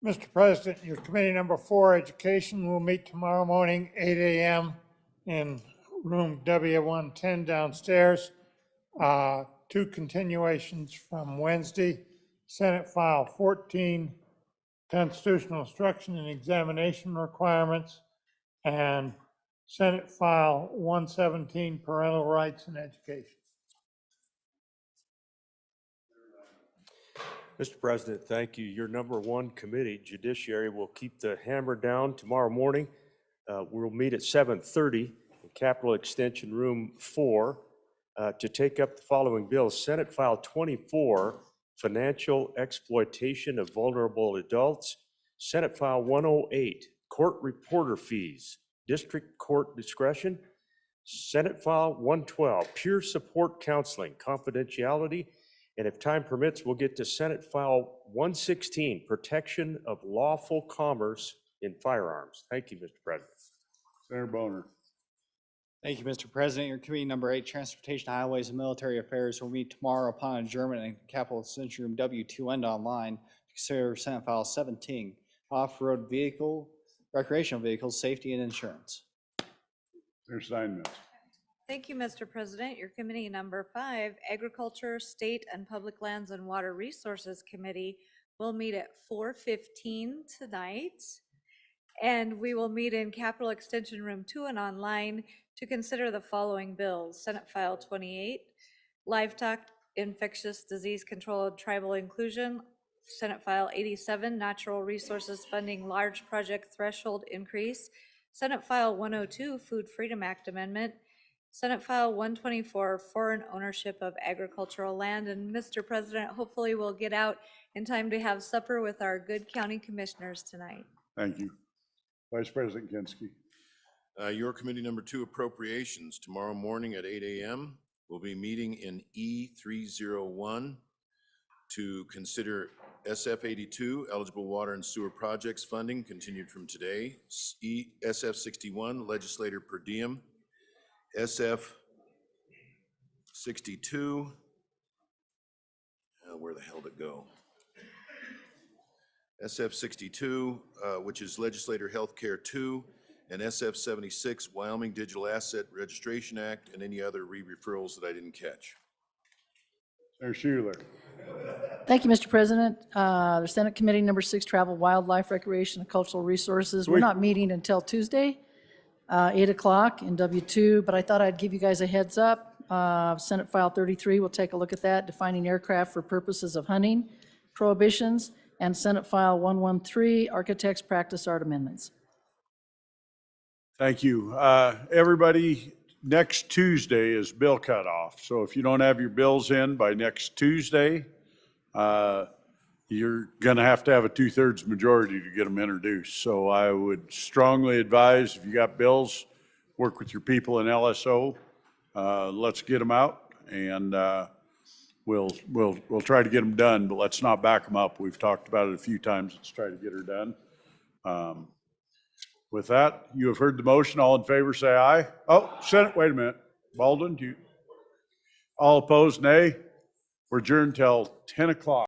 Mr. President, your committee number 4, Education, will meet tomorrow morning, 8 a.m. in room W110 downstairs. 2 continuations from Wednesday, Senate File 14, Constitutional Instruction and Examination Requirements, and Senate File 117, Parental Rights in Education.
Mr. President, thank you. Your number 1 committee, Judiciary, will keep the hammer down tomorrow morning. We'll meet at 7:30 in Capitol Extension Room 4 to take up the following bills. Senate File 24, Financial Exploitation of Vulnerable Adults. Senate File 108, Court Reporter Fees, District Court Discretion. Senate File 112, Peer Support Counseling, Confidentiality. And if time permits, we'll get to Senate File 116, Protection of Lawful Commerce in Firearms. Thank you, Mr. President.
Senator Boner.
Thank you, Mr. President. Your committee number 8, Transportation, Highways, and Military Affairs, will meet tomorrow upon adjournment in Capitol Extension Room W2 and online to consider Senate File 17, Off-Road Vehicle, Recreational Vehicles, Safety and Insurance.
Senator Steinmetz.
Thank you, Mr. President. Your committee number 5, Agriculture, State and Public Lands and Water Resources Committee, will meet at 4:15 tonight. And we will meet in Capitol Extension Room 2 and online to consider the following bills. Senate File 28, Livestock Infectious Disease Control and Tribal Inclusion. Senate File 87, Natural Resources Funding Large Project Threshold Increase. Senate File 102, Food Freedom Act Amendment. Senate File 124, Foreign Ownership of Agricultural Land. And Mr. President, hopefully we'll get out in time to have supper with our good county commissioners tonight.
Thank you. Vice President Kinski.
Your committee number 2, Appropriations, tomorrow morning at 8 a.m. We'll be meeting in E301 to consider SF 82, Eligible Water and Sewer Projects Funding, continued from today. SF 61, Legislator Per Diem. SF 62, where the hell did it go? SF 62, which is Legislator Healthcare 2, and SF 76, Wyoming Digital Asset Registration Act, and any other re-referrals that I didn't catch.
Senator Schuler.
Thank you, Mr. President. The Senate Committee number 6, Travel, Wildlife, Recreation, and Cultural Resources. We're not meeting until Tuesday, 8 o'clock in W2, but I thought I'd give you guys a heads up. Senate File 33, we'll take a look at that, defining aircraft for purposes of hunting prohibitions, and Senate File 113, Architects Practice Art Amendments.
Thank you. Everybody, next Tuesday is bill cutoff. So if you don't have your bills in by next Tuesday, you're going to have a 2/3 majority to get them introduced. So I would strongly advise, if you got bills, work with your people in LSO. Let's get them out, and we'll try to get them done, but let's not back them up. We've talked about it a few times. Let's try to get her done. With that, you have heard the motion. All in favor, say aye. Oh, Senate, wait a minute. Baldwin, All opposed, nay. We're adjourned till 10 o'clock.